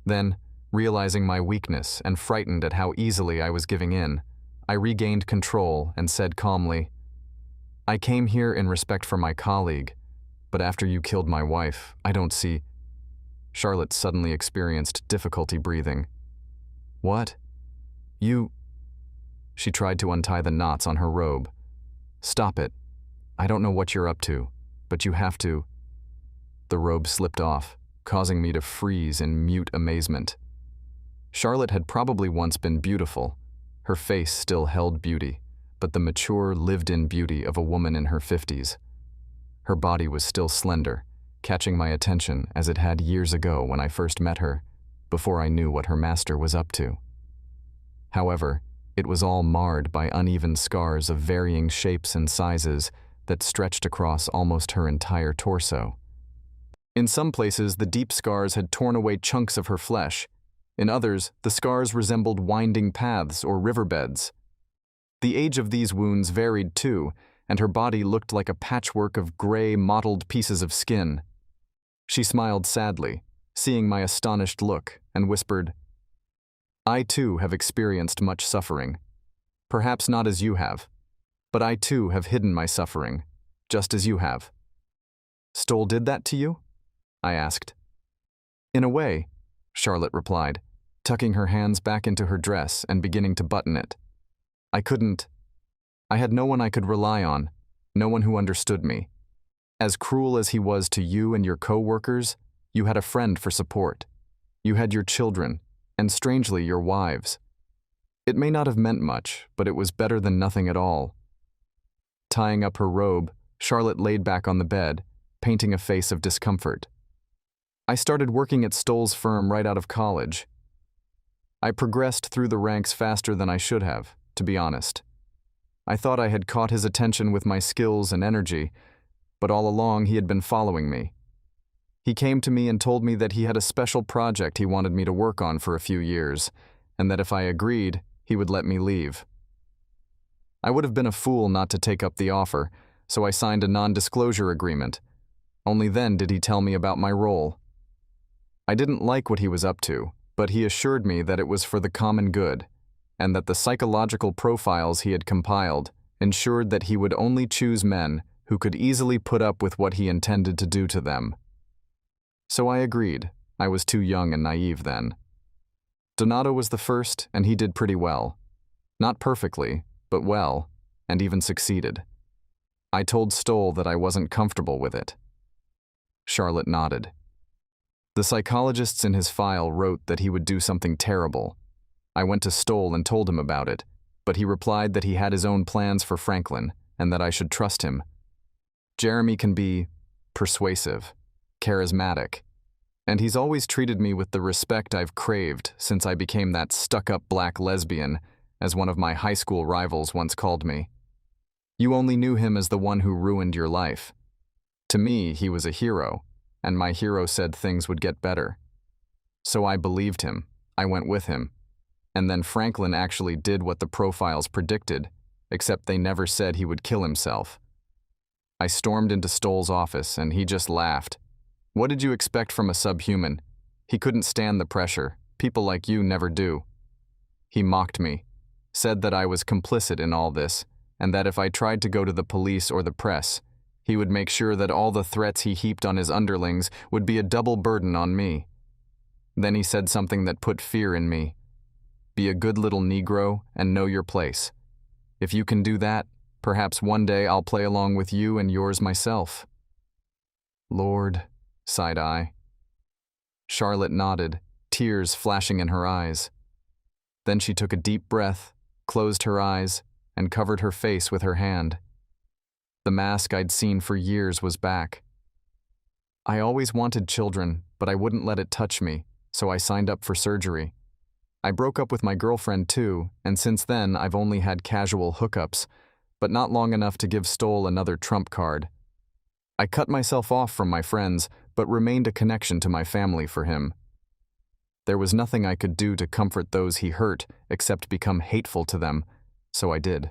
Then, realizing my weakness and frightened at how easily I was giving in, I regained control and said calmly, "I came here in respect for my colleague, But after you killed my wife, I don't see. Charlotte suddenly experienced difficulty breathing. What? You. She tried to untie the knots on her robe. Stop it. I don't know what you're up to, but you have to. The robe slipped off, causing me to freeze in mute amazement. Charlotte had probably once been beautiful. Her face still held beauty, but the mature, lived-in beauty of a woman in her 50s. Her body was still slender, catching my attention as it had years ago when I first met her, before I knew what her master was up to. However, it was all marred by uneven scars of varying shapes and sizes that stretched across almost her entire torso. In some places, the deep scars had torn away chunks of her flesh. In others, the scars resembled winding paths or riverbeds. The age of these wounds varied too, and her body looked like a patchwork of gray, mottled pieces of skin. She smiled sadly, seeing my astonished look, and whispered, I too have experienced much suffering. Perhaps not as you have, but I too have hidden my suffering, just as you have. Stoll did that to you? I asked. In a way, Charlotte replied, tucking her hands back into her dress and beginning to button it. I had no one I could rely on, no one who understood me. As cruel as he was to you and your co-workers, you had a friend for support. You had your children, and strangely your wives. It may not have meant much, but it was better than nothing at all. Tying up her robe, Charlotte laid back on the bed, painting a face of discomfort. I started working at Stoll's firm right out of college. I progressed through the ranks faster than I should have, to be honest. I thought I had caught his attention with my skills and energy, but all along he had been following me. He came to me and told me that he had a special project he wanted me to work on for a few years, and that if I agreed, he would let me leave. I would have been a fool not to take up the offer, so I signed a non-disclosure agreement. Only then did he tell me about my role. I didn't like what he was up to, but he assured me that it was for the common good, and that the psychological profiles he had compiled ensured that he would only choose men who could easily put up with what he intended to do to them. So I agreed. I was too young and naive then. Donato was the first, and he did pretty well. Not perfectly, but well, and even succeeded. I told Stoll that I wasn't comfortable with it. Charlotte nodded. The psychologists in his file wrote that he would do something terrible. I went to Stoll and told him about it, but he replied that he had his own plans for Franklin and that I should trust him. Jeremy can be persuasive, charismatic, and he's always treated me with the respect I've craved since I became that stuck-up black lesbian, as one of my high school rivals once called me. You only knew him as the one who ruined your life. To me, he was a hero, and my hero said things would get better. So I believed him. I went with him. And then Franklin actually did what the profiles predicted, except they never said he would kill himself. I stormed into Stoll's office, and he just laughed. What did you expect from a subhuman? He couldn't stand the pressure. People like you never do. He mocked me, said that I was complicit in all this, and that if I tried to go to the police or the press, he would make sure that all the threats he heaped on his underlings would be a double burden on me. Then he said something that put fear in me. Be a good little Negro and know your place. If you can do that, perhaps one day I'll play along with you and yours myself. Lord, sighed I. Charlotte nodded, tears flashing in her eyes. Then she took a deep breath, closed her eyes, and covered her face with her hand. The mask I'd seen for years was back. I always wanted children, but I wouldn't let it touch me, so I signed up for surgery. I broke up with my girlfriend too, and since then I've only had casual hookups, but not long enough to give Stoll another trump card. I cut myself off from my friends, but remained a connection to my family for him. There was nothing I could do to comfort those he hurt except become hateful to them, so I did.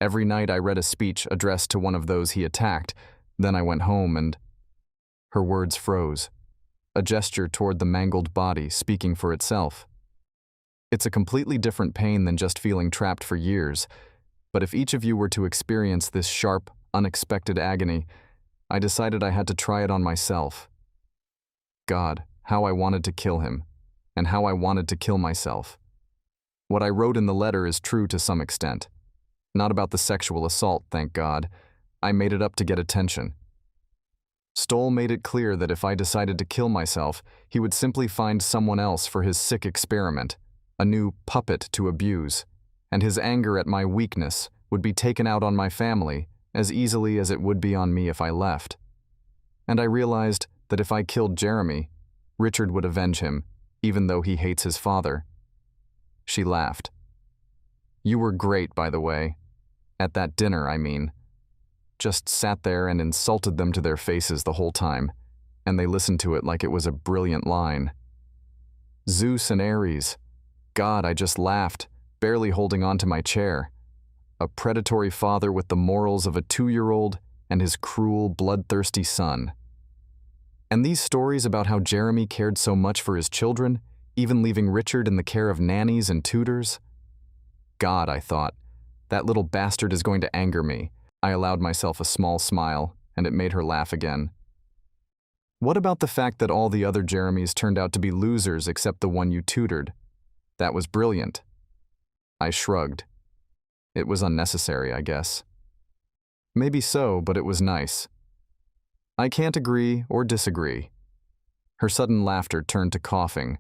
Every night I read a speech addressed to one of those he attacked, then I went home and... Her words froze, a gesture toward the mangled body speaking for itself. It's a completely different pain than just feeling trapped for years, but if each of you were to experience this sharp, unexpected agony, I decided I had to try it on myself. God, how I wanted to kill him, and how I wanted to kill myself. What I wrote in the letter is true to some extent. Not about the sexual assault, thank God. I made it up to get attention. Stoll made it clear that if I decided to kill myself, he would simply find someone else for his sick experiment, a new puppet to abuse, and his anger at my weakness would be taken out on my family as easily as it would be on me if I left. And I realized that if I killed Jeremy, Richard would avenge him, even though he hates his father. She laughed. You were great, by the way. At that dinner, I mean. Just sat there and insulted them to their faces the whole time, and they listened to it like it was a brilliant line. Zeus and Ares. God, I just laughed, barely holding on to my chair. A predatory father with the morals of a 2-year-old and his cruel, bloodthirsty son. And these stories about how Jeremy cared so much for his children, even leaving Richard in the care of nannies and tutors? God, I thought, that little bastard is going to anger me. I allowed myself a small smile, and it made her laugh again. What about the fact that all the other Jeremys turned out to be losers except the one you tutored? That was brilliant. I shrugged. It was unnecessary, I guess. Maybe so, but it was nice. I can't agree or disagree. Her sudden laughter turned to coughing.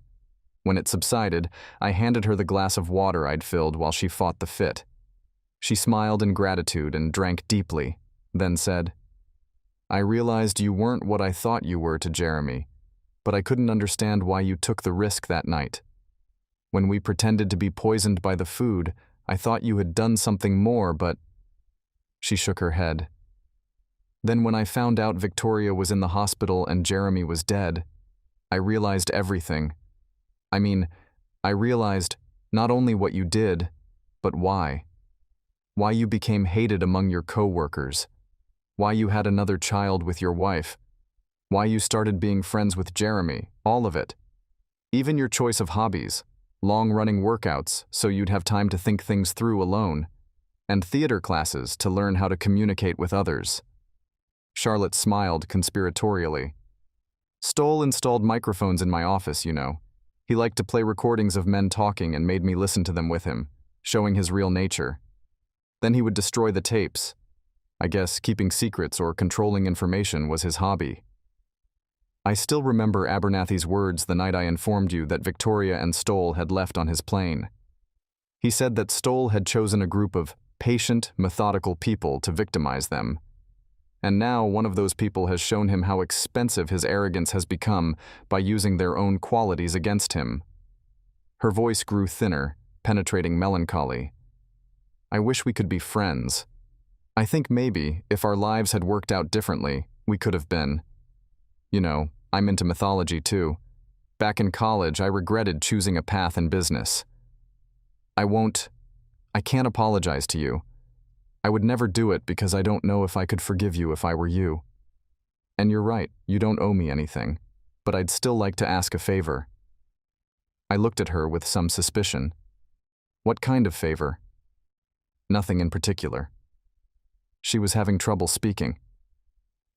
When it subsided, I handed her the glass of water I'd filled while she fought the fit. She smiled in gratitude and drank deeply, then said, I realized you weren't what I thought you were to Jeremy, but I couldn't understand why you took the risk that night. When we pretended to be poisoned by the food, I thought you had done something more, but... She shook her head. Then when I found out Victoria was in the hospital and Jeremy was dead, I realized everything. I realized not only what you did, but why. Why you became hated among your co-workers. Why you had another child with your wife. Why you started being friends with Jeremy, all of it. Even your choice of hobbies, long-running workouts so you'd have time to think things through alone, and theater classes to learn how to communicate with others. Charlotte smiled conspiratorially. Stoll installed microphones in my office, you know. He liked to play recordings of men talking and made me listen to them with him, showing his real nature. Then he would destroy the tapes. I guess keeping secrets or controlling information was his hobby. I still remember Abernathy's words the night I informed you that Victoria and Stoll had left on his plane. He said that Stoll had chosen a group of patient, methodical people to victimize them. And now one of those people has shown him how expensive his arrogance has become by using their own qualities against him. Her voice grew thinner, penetrating melancholy. I wish we could be friends. I think maybe, if our lives had worked out differently, we could have been. You know, I'm into mythology too. Back in college, I regretted choosing a path in business. I can't apologize to you. I would never do it because I don't know if I could forgive you if I were you. And you're right, you don't owe me anything, but I'd still like to ask a favor. I looked at her with some suspicion. What kind of favor? Nothing in particular. She was having trouble speaking.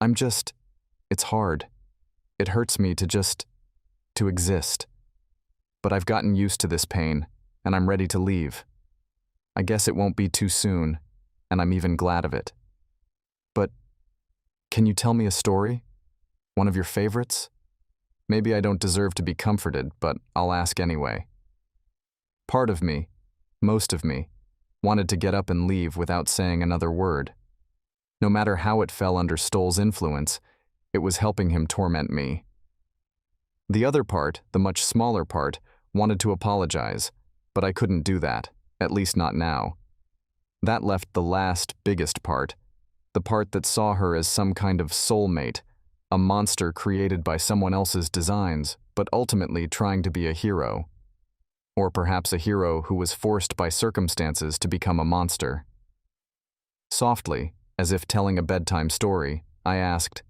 It's hard. It hurts me to exist. But I've gotten used to this pain, and I'm ready to leave. I guess it won't be too soon, and I'm even glad of it. But can you tell me a story? One of your favorites? Maybe I don't deserve to be comforted, but I'll ask anyway. Part of me, most of me, wanted to get up and leave without saying another word. No matter how it fell under Stoll's influence, it was helping him torment me. The other part, the much smaller part, wanted to apologize, but I couldn't do that, at least not now. That left the last, biggest part, the part that saw her as some kind of soulmate, a monster created by someone else's designs, but ultimately trying to be a hero. Or perhaps a hero who was forced by circumstances to become a monster. Softly, as if telling a bedtime story, I asked,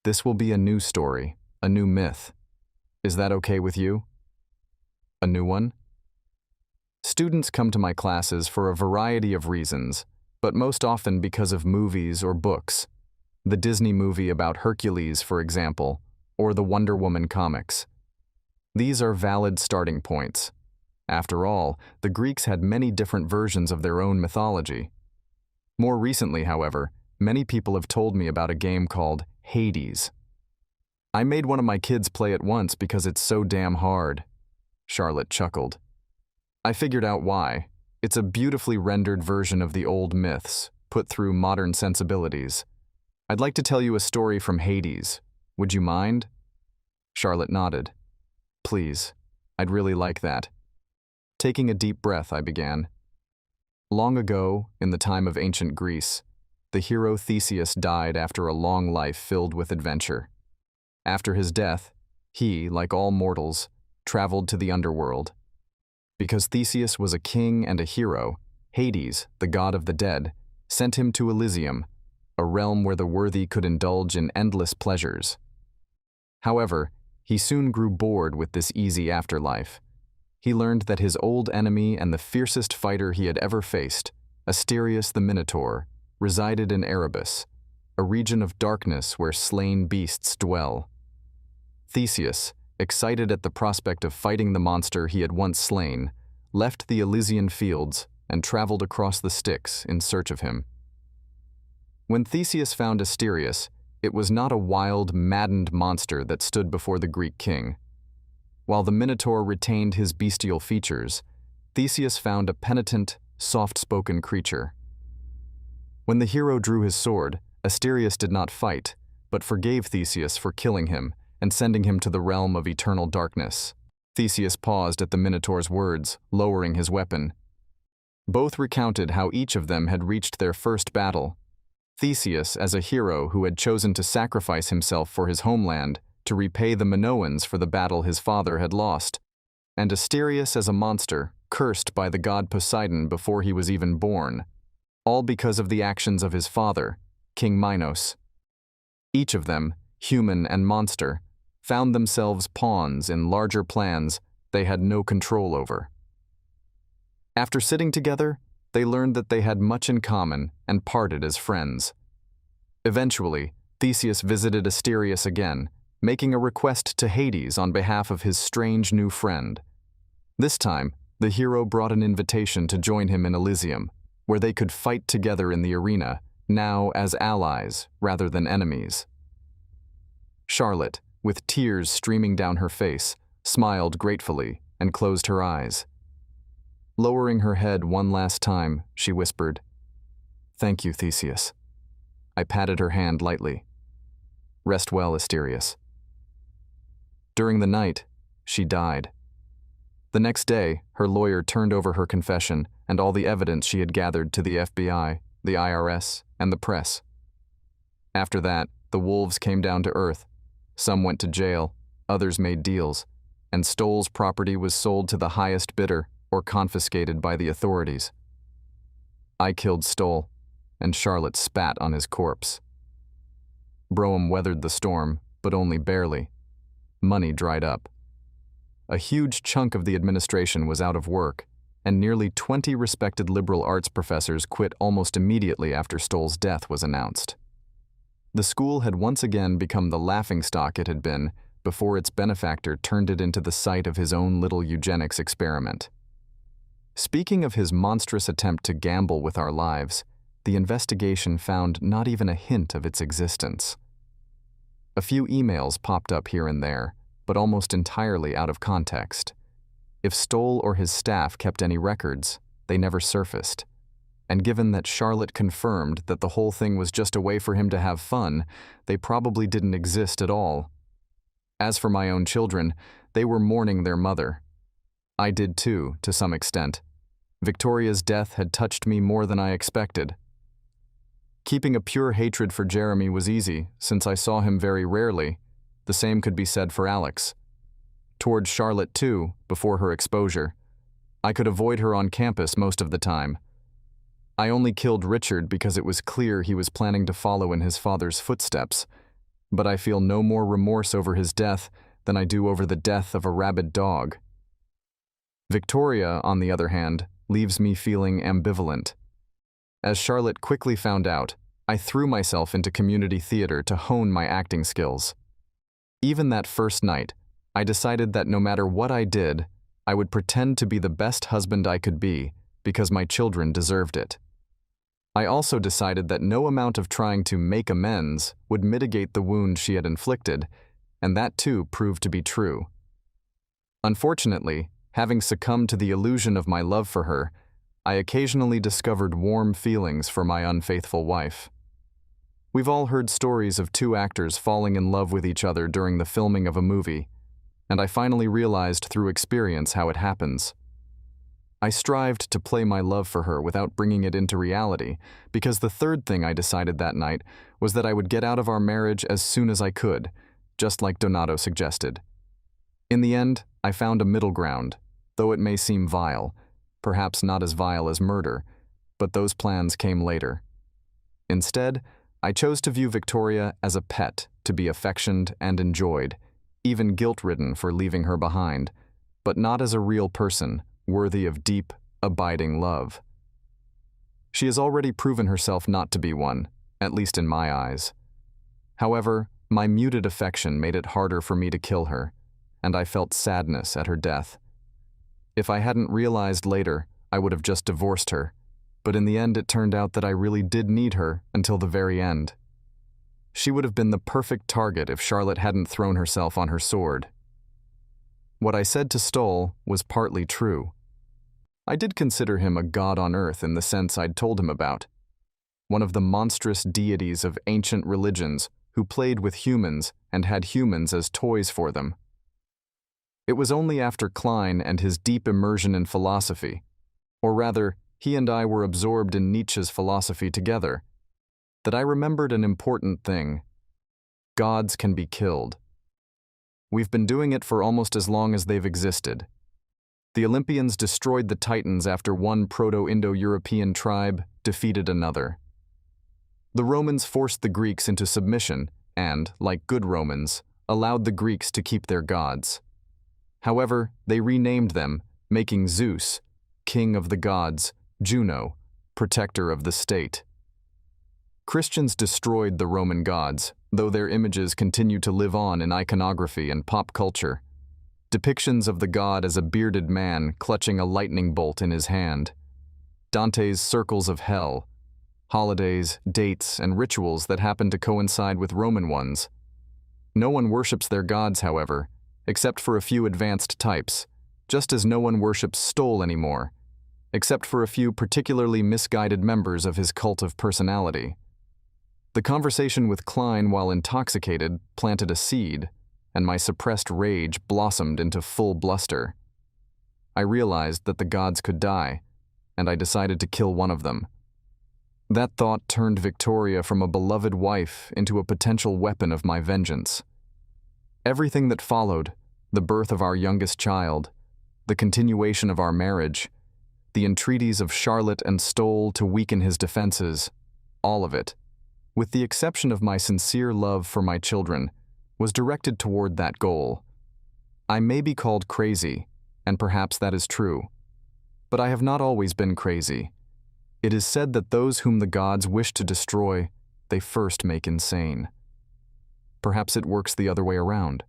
"This will be a new story, a new myth. Is that okay with you?" A new one? Students come to my classes for a variety of reasons, but most often because of movies or books. The Disney movie about Hercules, for example, or the Wonder Woman comics. These are valid starting points. After all, the Greeks had many different versions of their own mythology. More recently, however, many people have told me about a game called Hades. I made one of my kids play it once because it's so damn hard. Charlotte chuckled. I figured out why. It's a beautifully rendered version of the old myths, put through modern sensibilities. I'd like to tell you a story from Hades. Would you mind? Charlotte nodded. Please, I'd really like that. Taking a deep breath, I began. Long ago, in the time of ancient Greece, the hero Theseus died after a long life filled with adventure. After his death, he, like all mortals, traveled to the underworld. Because Theseus was a king and a hero, Hades, the god of the dead, sent him to Elysium, a realm where the worthy could indulge in endless pleasures. However, he soon grew bored with this easy afterlife. He learned that his old enemy and the fiercest fighter he had ever faced, Asterius the Minotaur, resided in Erebus, a region of darkness where slain beasts dwell. Theseus, excited at the prospect of fighting the monster he had once slain, left the Elysian fields and traveled across the Styx in search of him. When Theseus found Asterius, it was not a wild, maddened monster that stood before the Greek king. While the Minotaur retained his bestial features, Theseus found a penitent, soft-spoken creature. When the hero drew his sword, Asterius did not fight, but forgave Theseus for killing him and sending him to the realm of eternal darkness. Theseus paused at the Minotaur's words, lowering his weapon. Both recounted how each of them had reached their first battle. Theseus as a hero who had chosen to sacrifice himself for his homeland to repay the Minoans for the battle his father had lost, and Asterius as a monster cursed by the god Poseidon before he was even born, all because of the actions of his father, King Minos. Each of them, human and monster, found themselves pawns in larger plans they had no control over. After sitting together, they learned that they had much in common and parted as friends. Eventually, Theseus visited Asterius again, making a request to Hades on behalf of his strange new friend. This time, the hero brought an invitation to join him in Elysium, where they could fight together in the arena, now as allies rather than enemies. Charlotte, with tears streaming down her face, smiled gratefully and closed her eyes. Lowering her head one last time, she whispered, "Thank you, Theseus." I patted her hand lightly. "Rest well, Asterius." During the night, she died. The next day, her lawyer turned over her confession and all the evidence she had gathered to the FBI, the IRS, and the press. After that, the wolves came down to earth. Some went to jail, others made deals, and Stoll's property was sold to the highest bidder or confiscated by the authorities. I killed Stoll, and Charlotte spat on his corpse. Broem weathered the storm, but only barely. Money dried up. A huge chunk of the administration was out of work, and nearly 20 respected liberal arts professors quit almost immediately after Stoll's death was announced. The school had once again become the laughingstock it had been before its benefactor turned it into the site of his own little eugenics experiment. Speaking of his monstrous attempt to gamble with our lives, the investigation found not even a hint of its existence. A few emails popped up here and there, but almost entirely out of context. If Stoll or his staff kept any records, they never surfaced. And given that Charlotte confirmed that the whole thing was just a way for him to have fun, they probably didn't exist at all. As for my own children, they were mourning their mother. I did too, to some extent. Victoria's death had touched me more than I expected. Keeping a pure hatred for Jeremy was easy, since I saw him very rarely. The same could be said for Alex. Towards Charlotte too, before her exposure. I could avoid her on campus most of the time. I only killed Richard because it was clear he was planning to follow in his father's footsteps, but I feel no more remorse over his death than I do over the death of a rabid dog. Victoria, on the other hand, leaves me feeling ambivalent. As Charlotte quickly found out, I threw myself into community theater to hone my acting skills. Even that first night, I decided that no matter what I did, I would pretend to be the best husband I could be because my children deserved it. I also decided that no amount of trying to make amends would mitigate the wound she had inflicted, and that too proved to be true. Unfortunately, having succumbed to the illusion of my love for her, I occasionally discovered warm feelings for my unfaithful wife. We've all heard stories of two actors falling in love with each other during the filming of a movie, and I finally realized through experience how it happens. I strived to play my love for her without bringing it into reality, because the third thing I decided that night was that I would get out of our marriage as soon as I could, just like Donato suggested. In the end, I found a middle ground, though it may seem vile, perhaps not as vile as murder, but those plans came later. Instead, I chose to view Victoria as a pet to be affectioned and enjoyed, even guilt-ridden for leaving her behind, but not as a real person, worthy of deep, abiding love. She has already proven herself not to be one, at least in my eyes. However, my muted affection made it harder for me to kill her, and I felt sadness at her death. If I hadn't realized later, I would have just divorced her, but in the end it turned out that I really did need her until the very end. She would have been the perfect target if Charlotte hadn't thrown herself on her sword. What I said to Stoll was partly true. I did consider him a god on earth in the sense I'd told him about, one of the monstrous deities of ancient religions who played with humans and had humans as toys for them. It was only after Klein and his deep immersion in philosophy, or rather, he and I were absorbed in Nietzsche's philosophy together, that I remembered an important thing. Gods can be killed. We've been doing it for almost as long as they've existed. The Olympians destroyed the Titans after one Proto-Indo-European tribe defeated another. The Romans forced the Greeks into submission and, like good Romans, allowed the Greeks to keep their gods. However, they renamed them, making Zeus, king of the gods, Juno, protector of the state. Christians destroyed the Roman gods, though their images continue to live on in iconography and pop culture. Depictions of the god as a bearded man clutching a lightning bolt in his hand. Dante's circles of hell. Holidays, dates, and rituals that happen to coincide with Roman ones. No one worships their gods, however, except for a few advanced types, just as no one worships Stoll anymore, except for a few particularly misguided members of his cult of personality. The conversation with Klein while intoxicated planted a seed, and my suppressed rage blossomed into full bluster. I realized that the gods could die, and I decided to kill one of them. That thought turned Victoria from a beloved wife into a potential weapon of my vengeance. Everything that followed, the birth of our youngest child, the continuation of our marriage, the entreaties of Charlotte and Stoll to weaken his defenses, all of it, with the exception of my sincere love for my children, was directed toward that goal. I may be called crazy, and perhaps that is true, but I have not always been crazy. It is said that those whom the gods wish to destroy, they first make insane. Perhaps it works the other way around.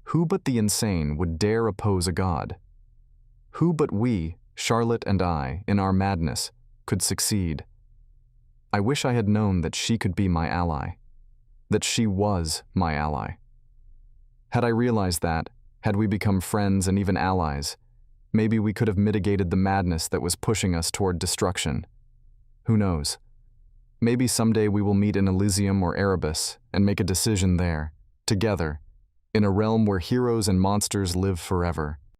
Who but the insane would dare oppose a god? Who but we, Charlotte and I, in our madness, could succeed? I wish I had known that she could be my ally, that she was my ally. Had I realized that, had we become friends and even allies, maybe we could have mitigated the madness that was pushing us toward destruction. Who knows? Maybe someday we will meet in Elysium or Erebus and make a decision there, together, in a realm where heroes and monsters live forever.